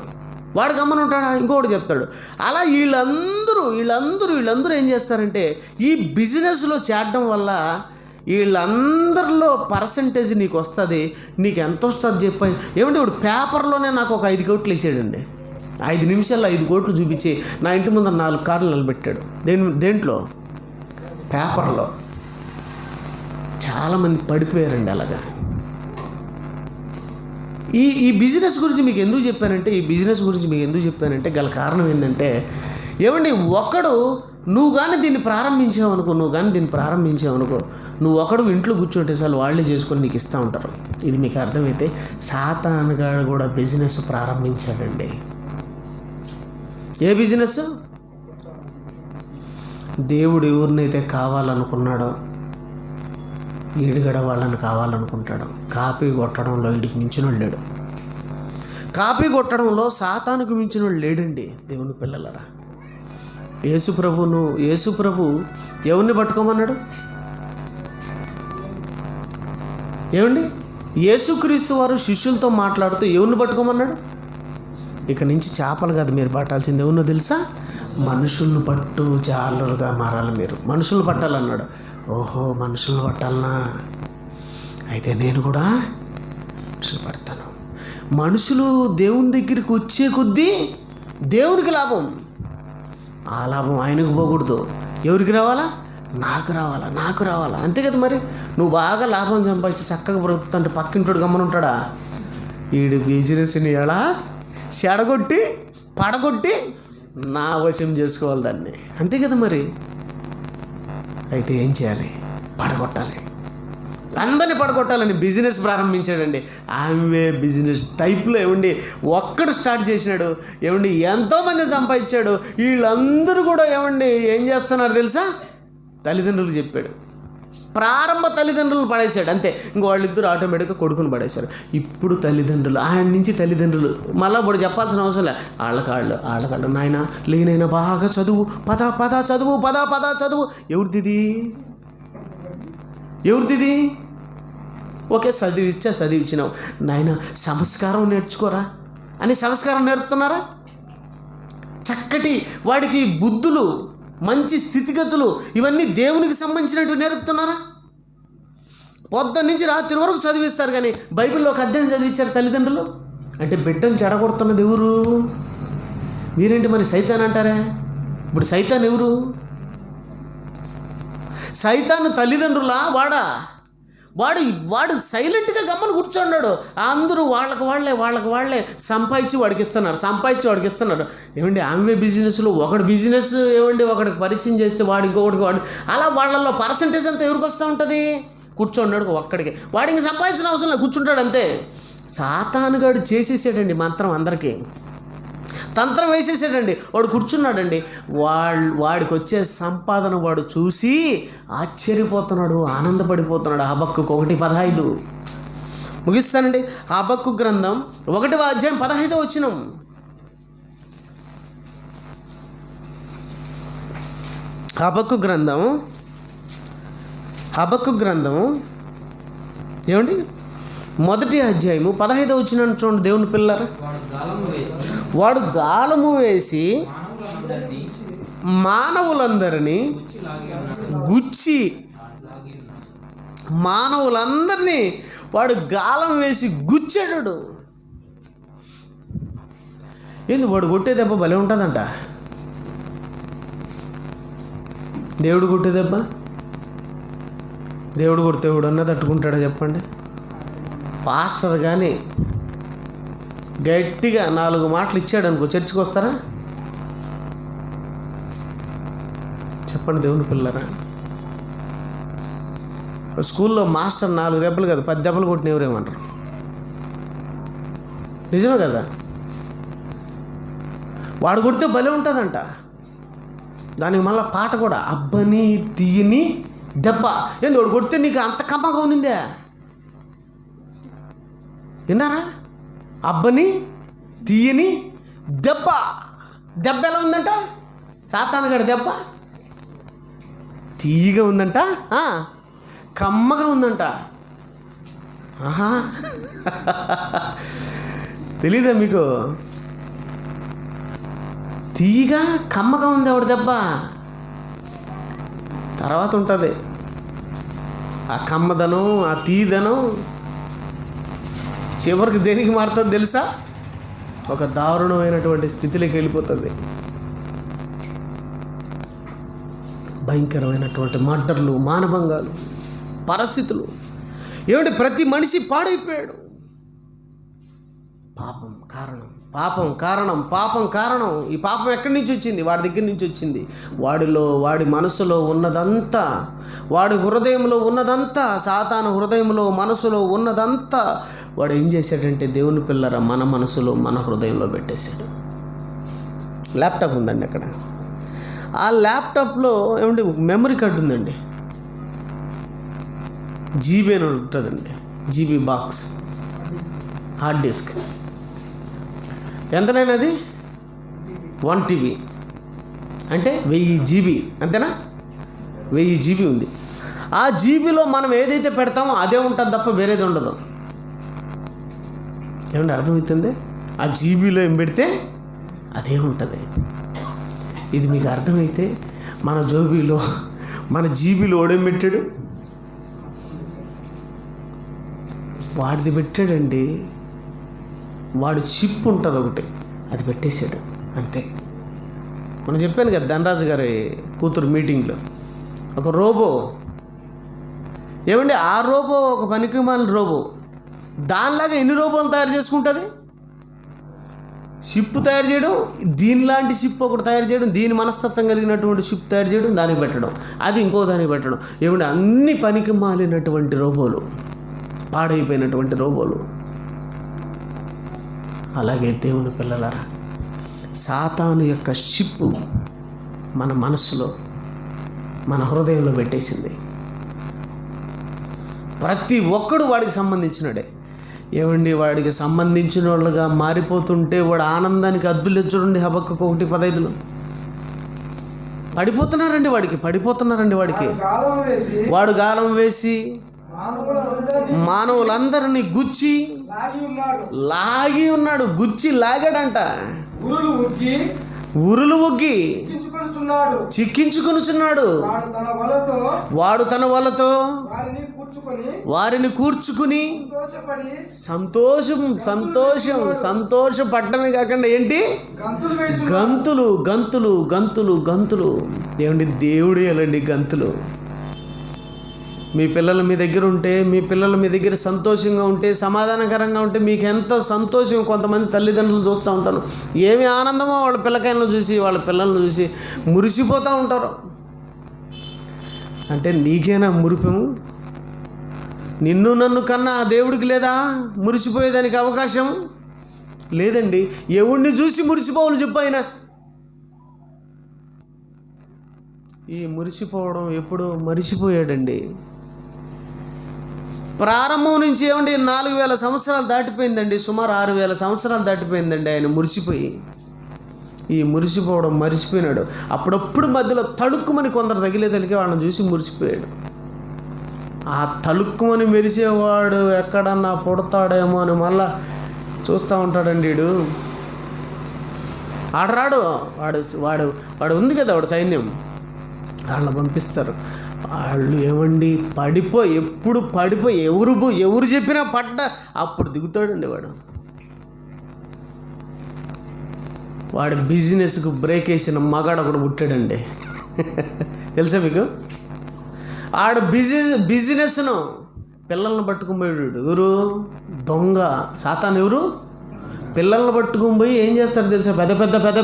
వాడు గమ్మన ఉంటాడా? ఇంకొకటి చెప్తాడు. అలా వీళ్ళందరూ ఏం చేస్తారంటే ఈ బిజినెస్లో చేరడం వల్ల వీళ్ళందరిలో పర్సంటేజ్ నీకు వస్తుంది. నీకు ఎంత వస్తుంది చెప్పాయి. ఏమంటే ఇప్పుడు పేపర్లోనే నాకు ఒక 5 కోట్లు వేసాడండి. 5 నిమిషాల్లో 5 కోట్లు చూపించి నా ఇంటి ముందర 4 కార్లు నిలబెట్టాడు. దేంట్లో? పేపర్లో. చాలామంది పడిపోయారండి అలాగా. ఈ బిజినెస్ గురించి మీకు ఎందుకు చెప్పానంటే గల కారణం ఏంటంటే, ఏమండి ఒకడు నువ్వు కానీ దీన్ని ప్రారంభించావు అనుకో, నువ్వు ఒకడు ఇంట్లో కూర్చుంటే చాలు వాళ్ళే చేసుకొని నీకు ఇస్తూ ఉంటారు. ఇది మీకు అర్థమైతే సాతానుగాడు కూడా బిజినెస్ ప్రారంభించాడండి. ఏ బిజినెస్? దేవుడు ఎవరినైతే కావాలనుకున్నాడో ఈడుగడ వాళ్ళని కావాలనుకుంటాడు. కాపీ కొట్టడంలో వీడికి మించినోడు లేడు. కాపీ కొట్టడంలో సాతానుకు మించినోడు లేడండి. దేవుని పిల్లలరా, యేసు ప్రభు ఎవరిని పట్టుకోమన్నాడు? ఏమండి, యేసుక్రీస్తు వారు శిష్యులతో మాట్లాడుతూ ఎవరిని పట్టుకోమన్నాడు? ఇక నుంచి చేపలు కాదు మీరు పట్టాల్సింది, ఎవరినో తెలుసా? మనుషులను పట్టు జాలరుగా మారాలి మీరు. మనుషులను పట్టాలన్నాడు. ఓహో, మనుషులను పట్టాలనా? అయితే నేను కూడా మనుషులు పడతాను. మనుషులు దేవుని దగ్గరికి వచ్చే కొద్దీ దేవునికి లాభం. ఆ లాభం ఆయనకు పోకూడదు. ఎవరికి రావాలా? నాకు రావాలా. అంతే కదా మరి. నువ్వు బాగా లాభం సంపాదించి చక్కగా బ్రతుకుతుంటే పక్కింటోడు గమ్మనుంటాడా? వీడు బిజినెస్ని ఎలా చెడగొట్టి పడగొట్టి నా వశం చేసుకోవాలి దాన్ని. అంతే కదా మరి. అయితే ఏం చేయాలి? పడగొట్టాలి. అందరినీ పడగొట్టాలని బిజినెస్ ప్రారంభించాడండి. ఆమె బిజినెస్ టైప్లో ఏమండి ఒక్కడు స్టార్ట్ చేసినాడు. ఏమండి ఎంతోమంది సంపాదించాడు. వీళ్ళందరూ కూడా ఏమండి ఏం చేస్తున్నారు తెలుసా? తల్లిదండ్రులు చెప్పాడు. ప్రారంభ తల్లిదండ్రులను పడేశాడు అంతే. ఇంక వాళ్ళిద్దరు ఆటోమేటిక్గా కొడుకుని పడేశారు. ఇప్పుడు తల్లిదండ్రులు, ఆయన నుంచి తల్లిదండ్రులు మళ్ళీ ఇప్పుడు చెప్పాల్సిన అవసరం లే. వాళ్ళకాళ్ళు నాయన లేనైనా బాగా చదువు, పద చదువు. ఎవరిది? ఓకే, చదివిచ్చినావు నాయన, సంస్కారం నేర్చుకోరా అని సంస్కారం నేర్పుతున్నారా? చక్కటి వాడికి బుద్ధులు, మంచి స్థితిగతులు, ఇవన్నీ దేవునికి సంబంధించినట్టు నేర్పుతున్నారా? పొద్దున్న నుంచి రాత్రి వరకు చదివిస్తారు, కానీ బైబిల్లో ఒక అధ్యాయం చదివించారు తల్లిదండ్రులు. అంటే బిడ్డను చెడగొడుతున్నది ఎవరు? మీరేంటి మరి సైతాన్ అంటారా? ఇప్పుడు సైతాన్ ఎవరు? సైతాను తల్లిదండ్రులా? వాడు సైలెంట్గా గమ్మని కూర్చున్నాడు. అందరూ వాళ్ళకి వాళ్ళే సంపాదించి వాడికి ఇస్తున్నారు. ఏమండి ఆమె బిజినెస్లో ఒకటి బిజినెస్ ఏమండి ఒకటికి పరిచయం చేస్తే వాడు ఇంకొకటి అలా వాళ్ళల్లో పర్సంటేజ్ అంతా ఎవరికి వస్తూ ఉంటుంది? కూర్చోన్నాడు ఒక్కడికి. వాడు ఇంక సంపాదించిన అవసరం లేదు, కూర్చుంటాడు అంతే. సాతానుగాడు చేసేసాడండి మంత్రం, అందరికీ తంత్రం వేసేసాడండి. వాడు కూర్చున్నాడండి. వాడికి వచ్చే సంపాదన వాడు చూసి ఆశ్చర్యపోతున్నాడు, ఆనందపడిపోతున్నాడు. హబక్కూకు 1:15 ముగిస్తానండి. హబక్కూకు గ్రంథం 1వ అధ్యాయం 15వ వచనం. హబక్కూకు గ్రంథం ఏమండి 1వ అధ్యాయము 15వ వచనం చూడండి. దేవుని పిల్లరా, వాడు గాలము వేసి మానవులందరినీ వాడు గాలం వేసి గుచ్చాడు. ఏంది వాడు కొట్టే దెబ్బ భలే ఉంటుందంట. దేవుడు కొట్టే దెబ్బ, దేవుడు కొడితే ఎవడన్నా తట్టుకుంటాడా చెప్పండి? పాస్టర్ కానీ గట్టిగా 4 మాటలు ఇచ్చాడు అనుకో, చర్చికి వస్తారా? చెప్పండి దేవుని పిల్లరా. స్కూల్లో మాస్టర్ 4 దెబ్బలు కదా 10 దెబ్బలు కొట్టిన ఎవరేమంటారు? నిజమే కదా. వాడు కొడితే భలే ఉంటుందంట. దానికి మళ్ళీ పాట కూడా, అబ్బని తీయని దెబ్బ. ఏంది వాడు కొడితే నీకు అంత కమ్మగా ఉన్నిందే? విన్నారా? అబ్బని తీయని దెబ్బ ఎలా ఉందంట? సాతానుగాడి దెబ్బ తీయగా ఉందంట, కమ్మగా ఉందంట. ఆహా, తెలీదా మీకు? తీయగా కమ్మగా ఉంది ఆవిడ దెబ్బ. తర్వాత ఉంటుంది ఆ కమ్మదనం, ఆ తీదనం. చివరికి దేనికి మారుతుంది తెలుసా? ఒక దారుణమైనటువంటి స్థితిలోకి వెళ్ళిపోతుంది. భయంకరమైనటువంటి మర్డర్లు, మానభంగాలు, పరిస్థితులు. ఏమంటే ప్రతి మనిషి పాడైపోయాడు. పాపం కారణం. ఈ పాపం ఎక్కడి నుంచి వచ్చింది? వాడి దగ్గర నుంచి వచ్చింది. వాడి మనసులో ఉన్నదంతా, వాడి హృదయంలో ఉన్నదంతా, సాతాను హృదయంలో మనసులో ఉన్నదంతా వాడు ఏం చేశాడంటే, దేవుని పిల్లరా, మన మనసులో మన హృదయంలో పెట్టేశాడు. ల్యాప్టాప్ ఉందండి అక్కడ. ఆ ల్యాప్టాప్లో ఏమంటే మెమరీ కార్డు ఉందండి, జీబీ అని ఉంటుందండి, జీబీ బాక్స్, హార్డ్ డిస్క్. ఎంతనైనా అది 1 TB అంటే 1000 GB, అంతేనా? 1000 GB ఉంది. ఆ జీబీలో మనం ఏదైతే పెడతామో అదే ఉంటుంది తప్ప వేరేది ఉండదు. ఏమంటే అర్థమవుతుంది? ఆ జీబీలో ఏం పెడితే అదే ఉంటుంది. ఇది మీకు అర్థమైతే మన జీబీలో ఓడేం పెట్టాడు? వాడిది పెట్టాడండి. వాడు చిప్ ఉంటుంది ఒకటి, అది పెట్టేశాడు అంతే. మనం చెప్పాను కదా, ధనరాజు గారి కూతురు మీటింగ్లో ఒక రోబో. ఏమండి ఆ రోబో ఒక పనికిమాలిన రోబో. దానిలాగా ఎన్ని రోబోలు తయారు చేసుకుంటుంది? షిప్ తయారు చేయడం, దీనిలాంటి షిప్ ఒకటి తయారు చేయడం, దీని మనస్తత్వం కలిగినటువంటి షిప్ తయారు చేయడం, దానికి పెట్టడం, అది ఇంకో దానికి పెట్టడం. ఏమంటే అన్ని పనికి మాలినటువంటి రోబోలు, పాడైపోయినటువంటి రోబోలు. అలాగే దేవుని పిల్లలారా, సాతాను యొక్క షిప్ మన మనసులో, మన హృదయంలో పెట్టేసింది. ప్రతి ఒక్కడు వాడికి సంబంధించినడే. ఏమండి వాడికి సంబంధించిన వాళ్ళుగా మారిపోతుంటే వాడు ఆనందానికి అద్దులు చూడండి. హబక్కకు 1:15 పడిపోతున్నారండి వాడికి. వాడు గాలం వేసి మానవులందరినీ గుచ్చి లాగి ఉన్నాడు. గుచ్చి లాగాడంట. ఉరులు ఉగ్గి చిక్కించుకొనుచున్నాడు. వాడు తన వలతో వారిని కూర్చుకుని సంతోషపడ్డమే కాకుండా ఏంటి, గంతులు. ఏమండి దేవుడు ఎలాంటి గంతులు. మీ పిల్లలు మీ దగ్గర ఉంటే, మీ పిల్లలు మీ దగ్గర సంతోషంగా ఉంటే, సమాధానకరంగా ఉంటే మీకు ఎంత సంతోషం. కొంతమంది తల్లిదండ్రులు చూస్తూ ఉంటాను, ఏమి ఆనందమో వాళ్ళ పిల్లకాయలను చూసి, వాళ్ళ పిల్లలను చూసి మురిసిపోతూ ఉంటారు. అంటే నీకేనా మురిపము? నిన్ను నన్ను కన్నా ఆ దేవుడికి లేదా మురిసిపోయేదానికి అవకాశం? లేదండి. ఎవడిని చూసి మురిసిపోవాలి చెప్పు ఆయన? ఈ మురిసిపోవడం ఎప్పుడు మరిచిపోయాడండి. ప్రారంభం నుంచి ఏమండి 4000 సంవత్సరాలు దాటిపోయిందండి, సుమారు 6000 సంవత్సరాలు దాటిపోయిందండి ఆయన మురిసిపోయి. ఈ మురిసిపోవడం మరిచిపోయినాడు. అప్పుడప్పుడు మధ్యలో తళుక్కుమని కొందరు తగిలేదలికి వాళ్ళని చూసి మురిసిపోయాడు. ఆ తళుక్కుమని మెరిసేవాడు ఎక్కడన్నా పుడతాడేమో అని మళ్ళా చూస్తూ ఉంటాడండి. వీడు ఆడరాడు, వాడు ఉంది కదా, వాడు సైన్యం, వాళ్ళని పంపిస్తారు. వాళ్ళు ఏమండి ఎప్పుడు పడిపోయి ఎవరు చెప్పినా అప్పుడు దిగుతాడండి వాడు బిజినెస్కు బ్రేక్ వేసిన మగాడు ఒకడు పుట్టాడండి. తెలుసా మీకు? ఆడు బిజినెస్ను పిల్లల్ని పట్టుకుపోయాడు. ఎవరు? దొంగ సాతాను. ఎవరు? పిల్లల్ని పట్టుకుని పోయి ఏం చేస్తారు తెలుసా? పెద్ద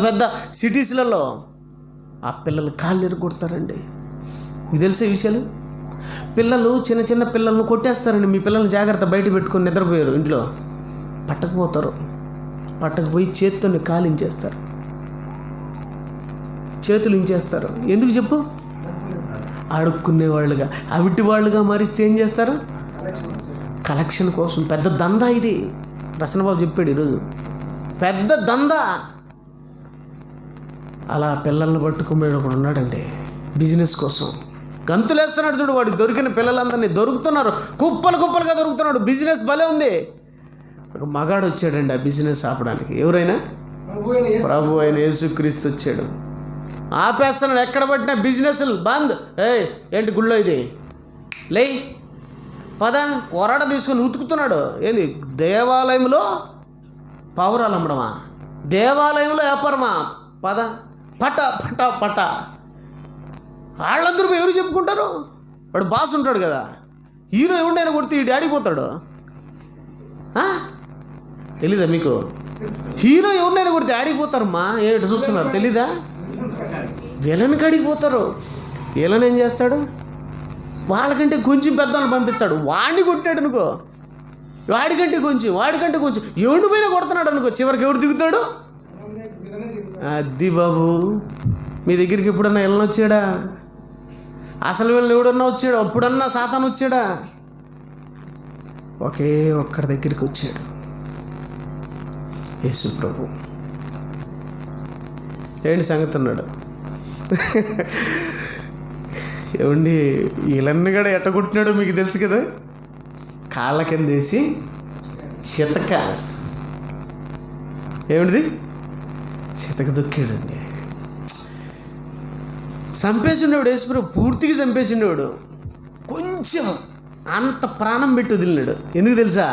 పెద్ద సిటీస్లలో ఆ పిల్లలు కాళ్ళు ఎరగొడతారండి. మీకు తెలిసే విషయాలు. పిల్లలు చిన్న పిల్లలను కొట్టేస్తారండి. మీ పిల్లల్ని జాగ్రత్త బయట పెట్టుకొని నిద్రపోయారు, ఇంట్లో పట్టకపోయి చేత్తోని కాలించేస్తారు, చేతులు ఇంచేస్తారు. ఎందుకు చెప్పు? అడుక్కునేవాళ్ళుగా, అవిటి వాళ్ళుగా మారిస్తే ఏం చేస్తారు? కలెక్షన్ కోసం. పెద్ద దందా ఇది. ప్రసన్నబాబు చెప్పాడు ఈరోజు, పెద్ద దందా. అలా పిల్లల్ని పట్టుకుపోయాడు ఒకడు ఉన్నాడండి, బిజినెస్ కోసం గంతులేస్తున్నాడు. చూడు, వాడికి దొరికిన పిల్లలందరినీ దొరుకుతున్నారు, కుప్పలుగా దొరుకుతున్నాడు. బిజినెస్ భలే ఉంది. ఒక మగాడు వచ్చాడండి ఆ బిజినెస్ ఆపడానికి. ఎవరైనా ప్రభు అయిన యేసుక్రీస్తు వచ్చాడు. ఆపేస్తున్నాడు. ఎక్కడ పట్టినా బిజినెస్లు బంద్. ఏంటి గుళ్ళో ఇది లే పద కొరడ తీసుకొని ఉతుకుతున్నాడు. ఏంది దేవాలయంలో పావురాలు అమ్మడమా? దేవాలయంలో వ్యాపారమా? పద పట పట పట. వాళ్ళందరూ ఎవరు చెప్పుకుంటారు? వాడు బాస్ ఉంటాడు కదా, హీరో ఎవడైనా కొడితే ఈ డాడీ పోతాడు. తెలీదా మీకు? హీరో ఎవరినైనా కొడితే ఆడిపోతారమ్మా. ఏమిటి చూస్తున్నారు తెలీదా? విలన్కి అడిగిపోతారు. విలన్ ఏం చేస్తాడు? వాళ్ళకంటే కొంచెం పెద్దవాళ్ళని పంపిస్తాడు. వాడిని కొట్టాడు అనుకో, వాడికంటే కొంచెం ఎవడు పైన కొడుతున్నాడు అనుకో, చివరికి ఎవడు దిగుతాడు? అది బాబు, మీ దగ్గరికి ఎప్పుడన్నా విలన్ వచ్చాడా? అసలు వీళ్ళని ఎవడన్నా వచ్చాడు? అప్పుడన్నా సాతాను వచ్చాడా? ఒకే ఒక్కడి దగ్గరికి వచ్చాడు, యేసు ప్రభు. ఏంటి సంగతి అన్నాడు. ఏమండి వీళ్ళన్ని కూడా ఎట్టగొట్టినాడో మీకు తెలుసు కదా. కాళ్ళ కింద వేసి చితక, ఏమిటిది చితక దొక్కాడండి. చంపేసిండేవాడు యేసుప్రభు, పూర్తిగా చంపేసిండేవాడు. కొంచెం అంత ప్రాణం పెట్టి వదిలినాడు. ఎందుకు తెలుసా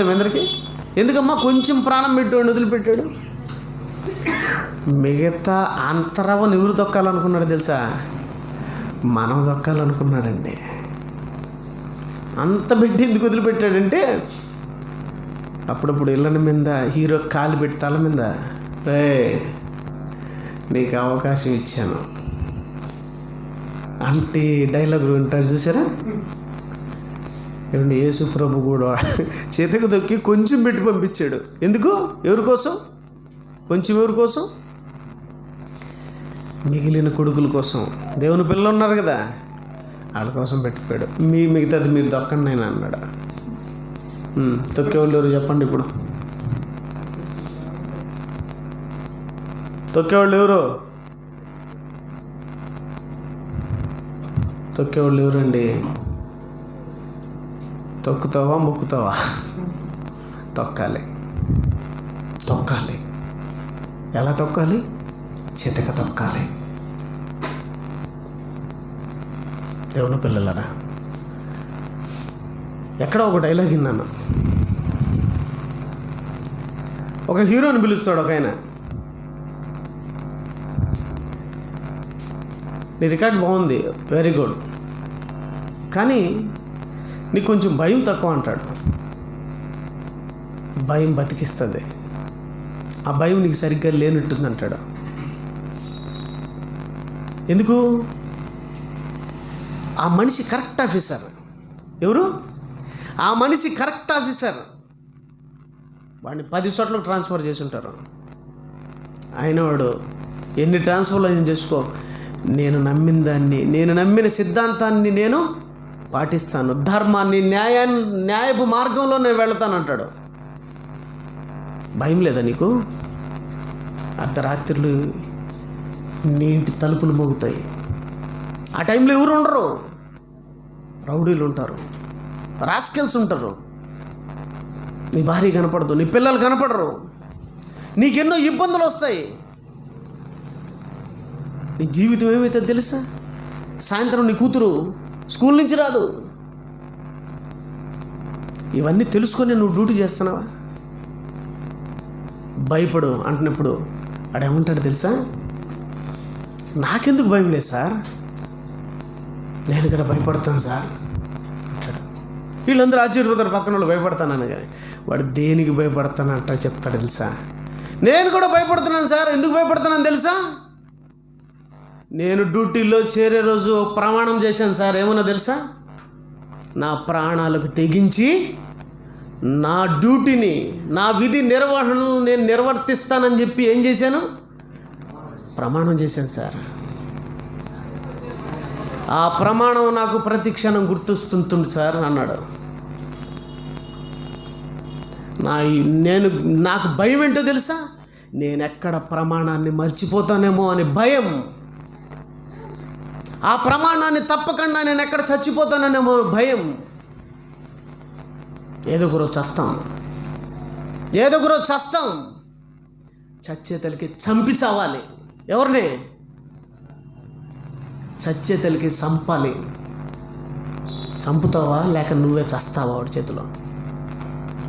మీ అందరికీ? ఎందుకమ్మా కొంచెం ప్రాణం పెట్టాడు వదిలిపెట్టాడు? మిగతా అంతరవని ఎవరు దొక్కాలనుకున్నాడు తెలుసా? మనం దొక్కాలనుకున్నాడండి. అంత పెట్టి ఎందుకు వదిలిపెట్టాడంటే, అప్పుడప్పుడు ఇళ్ళని మీద హీరో కాలు పెట్టి తల మీద, నీకు అవకాశం ఇచ్చాను అంటే డైలాగ్ వింటాడు చూసారా? ఏమండి యేసు ప్రభు కూడా చేతకు దొక్కి కొంచెం పెట్టి పంపించాడు. ఎందుకు? ఎవరి కోసం? కొంచెం ఎవరి కోసం? మిగిలిన కొడుకుల కోసం. దేవుని పిల్లలు ఉన్నారు కదా, వాళ్ళ కోసం పెట్టిపోయాడు. మిగతాది మీరు దొక్కండి నేను అన్నాడు. తొక్కేవాళ్ళు ఎవరు చెప్పండి ఇప్పుడు? తొక్కేవాళ్ళు ఎవరండి? తొక్కుతావా మొక్కుతావా? తొక్కాలి. ఎలా తొక్కాలి? చితక తొక్కాలి. దేవుని పిల్లలరా, ఎక్కడో ఒక డైలాగ్ విన్నాను. ఒక హీరోని పిలుస్తాడు ఒక ఆయన, నీ రికార్డ్ బాగుంది, వెరీ గుడ్, కానీ నీకు కొంచెం భయం తక్కువ అంటాడు. భయం బతికిస్తుంది, ఆ భయం నీకు సరిగ్గా లేనట్టుంది అంటాడు. ఎందుకు? ఆ మనిషి కరెక్ట్ ఆఫీసర్. ఎవరు? ఆ మనిషి కరెక్ట్ ఆఫీసర్. వాడిని 10 చోట్లకు ట్రాన్స్ఫర్ చేసి ఉంటారు. అయిన వాడు ఎన్ని ట్రాన్స్ఫర్లు అయినా చేసుకో, నేను నమ్మిన దాన్ని, నేను నమ్మిన సిద్ధాంతాన్ని నేను పాటిస్తాను, ధర్మాన్ని, న్యాయపు మార్గంలో నేను వెళతానంటాడు. భయం లేదా నీకు? అర్ధరాత్రులు నీ ఇంటి తలుపులు మోగుతాయి. ఆ టైంలో ఎవరు ఉండరు? రౌడీలు ఉంటారు, రాస్కెల్స్ ఉంటారు. నీ భార్య కనపడదు, నీ పిల్లలు కనపడరు, నీకెన్నో ఇబ్బందులు వస్తాయి. నీ జీవితం ఏమైతే తెలుసా? సాయంత్రం నీ కూతురు స్కూల్ నుంచి రాదు. ఇవన్నీ తెలుసుకొని నువ్వు డ్యూటీ చేస్తున్నావా? భయపడు అంటున్నప్పుడు ఆడేమంటాడు తెలుసా? నాకెందుకు భయం లేదు సార్, నేను ఇక్కడ భయపడతాను సార్ అంటాడు. వీళ్ళందరూ ఆశ్చర్యపోతారు, పక్కన వాళ్ళు భయపడతానని. కానీ వాడు దేనికి భయపడతానంట చెప్తాడు తెలుసా? నేను కూడా భయపడుతున్నాను సార్. ఎందుకు భయపడుతున్నాను తెలుసా? నేను డ్యూటీలో చేరే రోజు ప్రమాణం చేశాను సార్. ఏమన్నా తెలుసా? నా ప్రాణాలకు తెగించి నా డ్యూటీని, నా విధి నిర్వహణను నేను నిర్వర్తిస్తానని చెప్పి ఏం చేశాను? ప్రమాణం చేశాను సార్. ఆ ప్రమాణం నాకు ప్రతి క్షణం గుర్తొస్తుంటుంది సార్ అన్నాడు. నాకు భయం ఏంటో తెలుసా? నేను ఎక్కడ ప్రమాణాన్ని మర్చిపోతానేమో అని భయం. ఆ ప్రమాణాన్ని తప్పకుండా నేను ఎక్కడ చచ్చిపోతాననేమో భయం. ఏదో ఒక రోజు చస్తాం, ఏదో ఒక రోజు చస్తాం. చచ్చే తలకి చంపి చావాలి. ఎవరిని? చచ్చే తలకి చంపాలి. చంపుతావా లేక నువ్వే చస్తావా వాడి చేతిలో?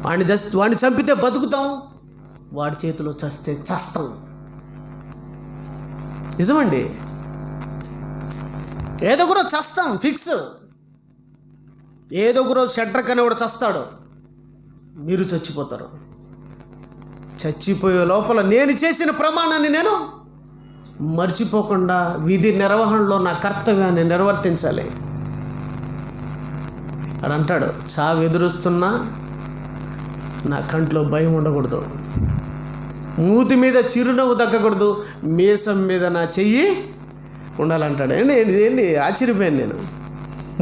వాడిని చంపితే బతుకుతాం, వాడి చేతిలో చస్తే చస్తాం. నిజమండి. ఏదో ఒక రోజు చస్తాం, ఫిక్స్. ఏదో ఒక రోజు షడ్రక్ అనేవాడు చస్తాడు, మీరు చచ్చిపోతారు. చచ్చిపోయే లోపల నేను చేసిన ప్రమాణాన్ని నేను మర్చిపోకుండా విధి నిర్వహణలో నా కర్తవ్యాన్ని నిర్వర్తించాలి. అని అంటాడు, చావు ఎదురుస్తున్నా నా కంట్లో భయం ఉండకూడదు, మూతి మీద చిరునవ్వు తగ్గకూడదు, మీసం మీద నా చెయ్యి ఉండాలంటాడు. ఏంటి ఆశ్చర్యపోయాను నేను.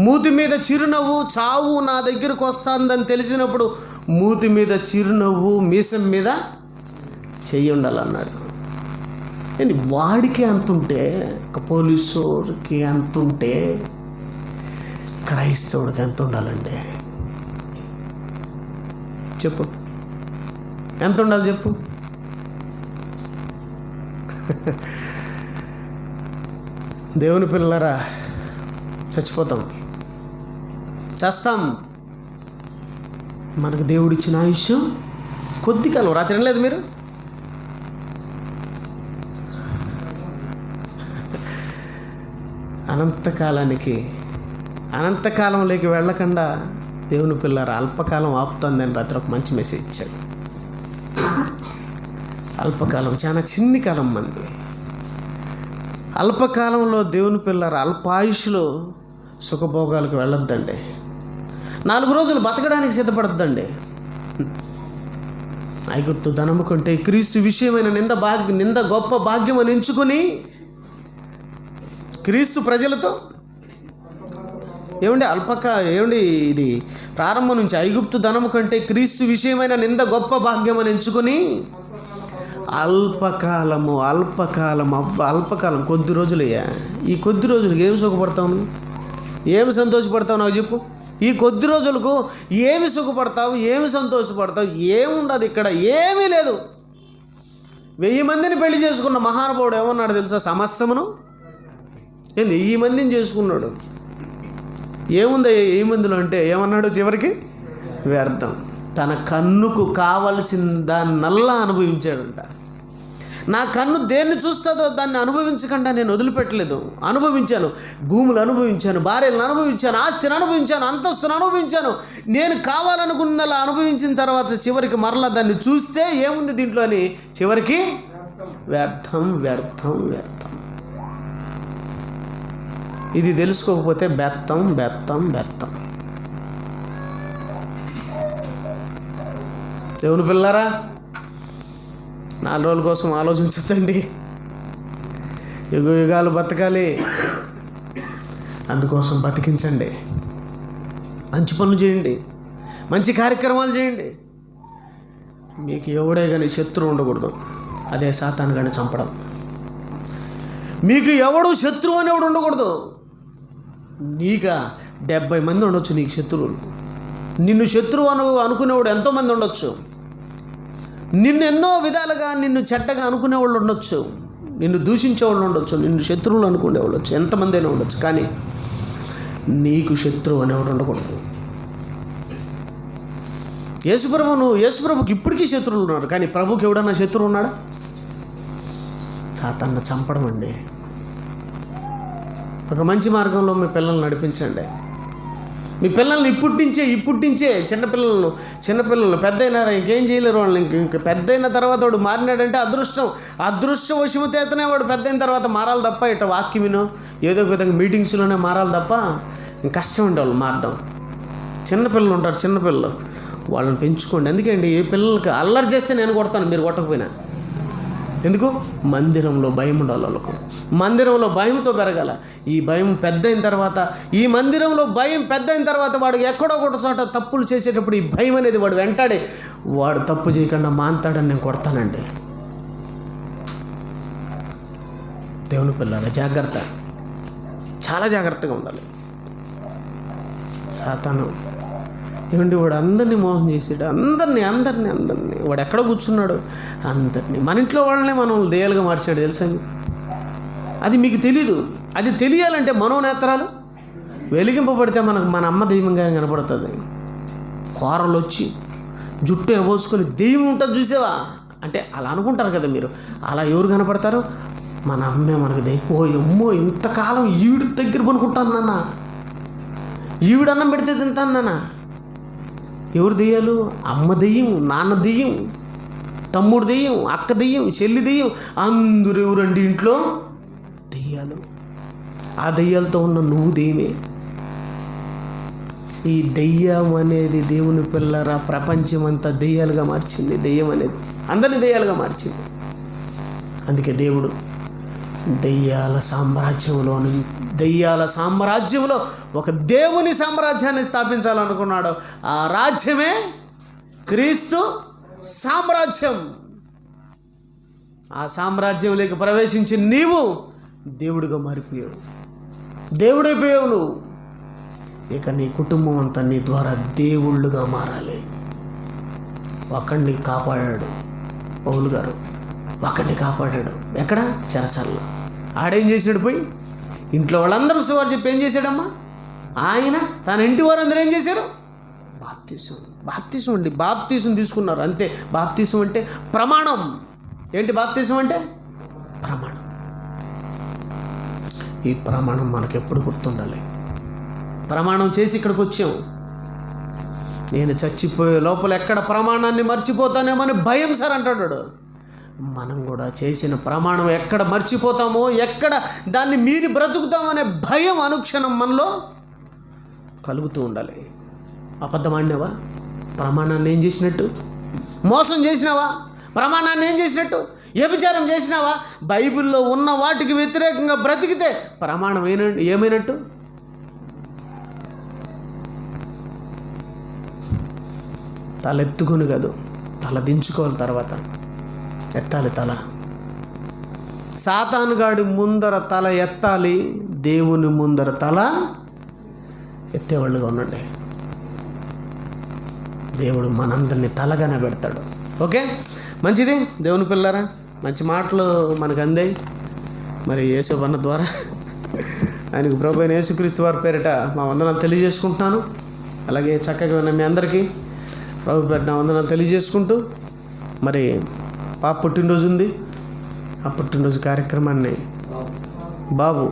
మూతి మీద చిరునవ్వు, చావు నా దగ్గరకు వస్తుందని తెలిసినప్పుడు మూతి మీద చిరునవ్వు, మీసం మీద చెయ్యి ఉండాలన్నాడు. ఏంటి వాడికి అంతుంటే, ఒక పోలీసుకి అంతుంటే క్రైస్తవుడికి ఎంత ఉండాలండి? చెప్పు, ఎంత ఉండాలి చెప్పు? దేవుని పిల్లలారా, చచ్చిపోతాం, చేస్తాం. మనకు దేవుడిచ్చిన ఆయుష్ కొద్ది కాలం. రాత్రి వినలేదు మీరు? అనంతకాలంలోకి వెళ్ళకుండా దేవుని పిల్లలారా అల్పకాలం ఆపుతుందని రాత్రి ఒక మంచి మెసేజ్ ఇచ్చాడు. అల్పకాలం చాలా చిన్ని కాలం మంది. అల్పకాలంలో దేవుని పిల్లలారా అల్పాయుష్లో సుఖభోగాలకు వెళ్ళొద్దండి. 4 రోజులు బతకడానికి సిద్ధపడద్దండి. ఐగుప్తు ధనము కంటే క్రీస్తు విషయమైన నింద గొప్ప భాగ్యం అని ఎంచుకొని క్రీస్తు ప్రజలతో ఇది ప్రారంభం నుంచి ఐగుప్తు ధనము కంటే క్రీస్తు విషయమైన నింద గొప్ప భాగ్యం అని ఎంచుకొని అల్పకాలం కొద్ది రోజులయ్యా. ఈ కొద్ది రోజులకు ఏమి సుఖపడతావు, ఏమి సంతోషపడతావు నాకు చెప్పు? ఈ కొద్ది రోజులకు ఏమి సుఖపడతావు, ఏమి సంతోషపడతావు? ఏముండదు ఇక్కడ, ఏమీ లేదు. 1000 మందిని పెళ్లి చేసుకున్న మహానుభావుడు ఏమన్నాడు తెలుసా? సమస్తమును 1000 మందిని చేసుకున్నాడు. ఏముంది 1000 మందిలో అంటే ఏమన్నాడు చివరికి? వ్యర్థం. తన కన్నుకు కావలసిన దాన్నల్లా అనుభవించాడంట. నా కన్ను దేన్ని చూస్తుందో దాన్ని అనుభవించకుండా నేను వదిలిపెట్టలేదు. అనుభవించాను, భూములు అనుభవించాను, భార్యలను అనుభవించాను, ఆస్తిని అనుభవించాను, అంతస్తును అనుభవించాను. నేను కావాలనుకున్నలా అనుభవించిన తర్వాత చివరికి మరలా దాన్ని చూస్తే ఏముంది దీంట్లో అని చివరికి వ్యర్థం. ఇది తెలుసుకోకపోతే బెత్తం. దేవుని పిల్లరా 4 రోజుల కోసం ఆలోచించదండి. యుగాలు బతకాలి, అందుకోసం బతికించండి. మంచి పనులు చేయండి, మంచి కార్యక్రమాలు చేయండి. మీకు ఎవడే కానీ శత్రువు ఉండకూడదు, అదే సాతాను కానీ చంపడం. మీకు ఎవడు శత్రువు అనేవాడు ఉండకూడదు. నీగా 70 మంది ఉండొచ్చు నీకు శత్రువులు. నిన్ను శత్రువు అనుకునేవాడు ఎంతోమంది ఉండొచ్చు. నిన్ను ఎన్నో విధాలుగా నిన్ను చెడ్డగా అనుకునేవాళ్ళు ఉండొచ్చు, నిన్ను దూషించేవాళ్ళు ఉండొచ్చు, నిన్ను శత్రువులు అనుకునేవాళ్ళు ఉండొచ్చు, ఎంతమంది అయినా ఉండొచ్చు. కానీ నీకు శత్రువు అనేవాడు ఉండకూడదు. యేసుప్రభుకి ఇప్పటికీ శత్రువులు ఉన్నారు, కానీ ప్రభుకి ఎవడన్నా శత్రువు ఉన్నాడా? సాతాన్ని చంపడం అండి. ఒక మంచి మార్గంలో మీ పిల్లల్ని నడిపించండి. మీ పిల్లల్ని ఇప్పుట్టించే చిన్నపిల్లలను పెద్ద అయినారా ఇంకేం చేయలేరు వాళ్ళని. ఇంక పెద్ద అయిన తర్వాత వాడు మారినాడంటే అదృష్టవశముతేతనే వాడు పెద్ద అయిన తర్వాత మారాలి తప్ప ఇట్లా వాక్యమినో ఏదో ఒక విధంగా మీటింగ్స్లోనే మారాలి తప్ప ఇంక కష్టం అండి వాళ్ళు మారడం. చిన్నపిల్లలు ఉంటారు, చిన్నపిల్లలు వాళ్ళని పెంచుకోండి. ఎందుకండి ఏ పిల్లలకి అల్లరి చేస్తే నేను కొడతాను, మీరు కొట్టకపోయినా. ఎందుకు? మందిరంలో భయం ఉండాలి వాళ్ళకు. మందిరంలో భయంతో పెరగాల. ఈ భయం పెద్ద అయిన తర్వాత, ఈ మందిరంలో భయం పెద్ద అయిన తర్వాత వాడు ఎక్కడో ఒక చోట తప్పులు చేసేటప్పుడు ఈ భయం అనేది వాడు వెంటాడే వాడు తప్పు చేయకుండా మాంతాడని నేను కొడతానండి. దేవుని పిల్లల జాగ్రత్త, చాలా జాగ్రత్తగా ఉండాలి. సాతాను ఏమండి వాడు అందరినీ మోసం చేసాడు, అందరినీ వాడు ఎక్కడ కూర్చున్నాడు అందరినీ. మన ఇంట్లో వాళ్ళనే మనం దెయ్యాలుగా మార్చాడు తెలుసా మీకు? అది మీకు తెలీదు. అది తెలియాలంటే మనోనేత్రాలు వెలిగింపబడితే మనకు మన అమ్మ దెయ్యంగా కనపడుతుంది. కూరలు వచ్చి జుట్టు ఎరబోసుకొని దెయ్యం ఉంటుంది చూసావా అంటే అలా అనుకుంటారు కదా మీరు. అలా ఎవరు కనపడతారు? మన అమ్మే మనకు దెయ్యం. ఓ అమ్మో ఇంతకాలం ఈవిడ దగ్గర పనుకుంటాను నాన్న, ఈవిడ అన్నం పెడితే తింటాను నాన్న. ఎవరు దెయ్యాలు? అమ్మ దెయ్యం, నాన్న దెయ్యం, తమ్ముడు దెయ్యం, అక్క దెయ్యం, చెల్లి దెయ్యం, అందరూ ఎవరండి ఇంట్లో? దెయ్యాలు. ఆ దెయ్యాలతో ఉన్న నువ్వు దెయ్యమే. ఈ దెయ్యం అనేది దేవుని పిల్లరా ప్రపంచం అంతా దెయ్యాలుగా మార్చింది. దెయ్యం అనేది అందరినీ దెయ్యాలుగా మార్చింది. అందుకే దేవుడు దెయ్యాల సామ్రాజ్యంలో ఒక దేవుని సామ్రాజ్యాన్ని స్థాపించాలనుకున్నాడు. ఆ రాజ్యమే క్రీస్తు సామ్రాజ్యం. ఆ సామ్రాజ్యంలోకి ప్రవేశించి నీవు దేవుడిగా మారిపోయావు, దేవుడైపోయావు నువ్వు. ఇక నీ కుటుంబం అంతా నీ ద్వారా దేవుళ్ళుగా మారాలి. ఒకడిని కాపాడాడు పౌలు గారు, ఒకడిని కాపాడాడు. ఎక్కడ? చెరసాలలో. ఆడేం చేసాడు? పోయి ఇంట్లో వాళ్ళందరూ సువార్త చెప్పి ఏం చేశాడమ్మా? ఆయన తన ఇంటి వారందరూ ఏం చేశారు? బాప్తీసం అండి. బాప్తీసం తీసుకున్నారు అంతే. బాప్తీసం అంటే ప్రమాణం. ఏంటి బాప్తీసం అంటే? ప్రమాణం. ఈ ప్రమాణం మనకు ఎప్పుడు గుర్తుండాలి. ప్రమాణం చేసి ఇక్కడికి వచ్చాం. నేను చచ్చిపోయే లోపల ఎక్కడ ప్రమాణాన్ని మర్చిపోతానేమని భయం సార్ అంటాడు. మనం కూడా చేసిన ప్రమాణం ఎక్కడ మర్చిపోతామో, ఎక్కడ దాన్ని మీరి బ్రతుకుతామనే భయం అనుక్షణం మనలో కలుగుతూ ఉండాలి. అబద్ధం ఆడినావా? ప్రమాణాన్ని ఏం చేసినట్టు? మోసం చేసినావా? ప్రమాణాన్ని ఏం చేసినట్టు? వ్యభిచారం చేసినావా? బైబిల్లో ఉన్న వాటికి వ్యతిరేకంగా బ్రతికితే ప్రమాణం ఏమైనట్టు? తల ఎత్తుకుని కాదు, తల దించుకోవాలి. తర్వాత ఎత్తాలి తల. సాతానుగాడి ముందర తల ఎత్తాలి, దేవుని ముందర తల ఎత్తేవాళ్ళుగా ఉండండి. దేవుడు మనందరినీ తలగానే పెడతాడు. ఓకే, మంచిది దేవుని పిల్లరా. మంచి మాటలు మనకు అందాయి. మరి యేసువన్న ద్వారా ఆయనకు ప్రభువైన యేసుక్రీస్తు వారి పేరిట మా వందనాలు తెలియజేసుకుంటున్నాను. అలాగే చక్కగా ఉన్న మీ అందరికీ ప్రభు పేరిట వందనాలు తెలియజేసుకుంటూ, మరి పాప పుట్టినరోజు ఉంది. ఆ పుట్టినరోజు కార్యక్రమాన్ని బాబు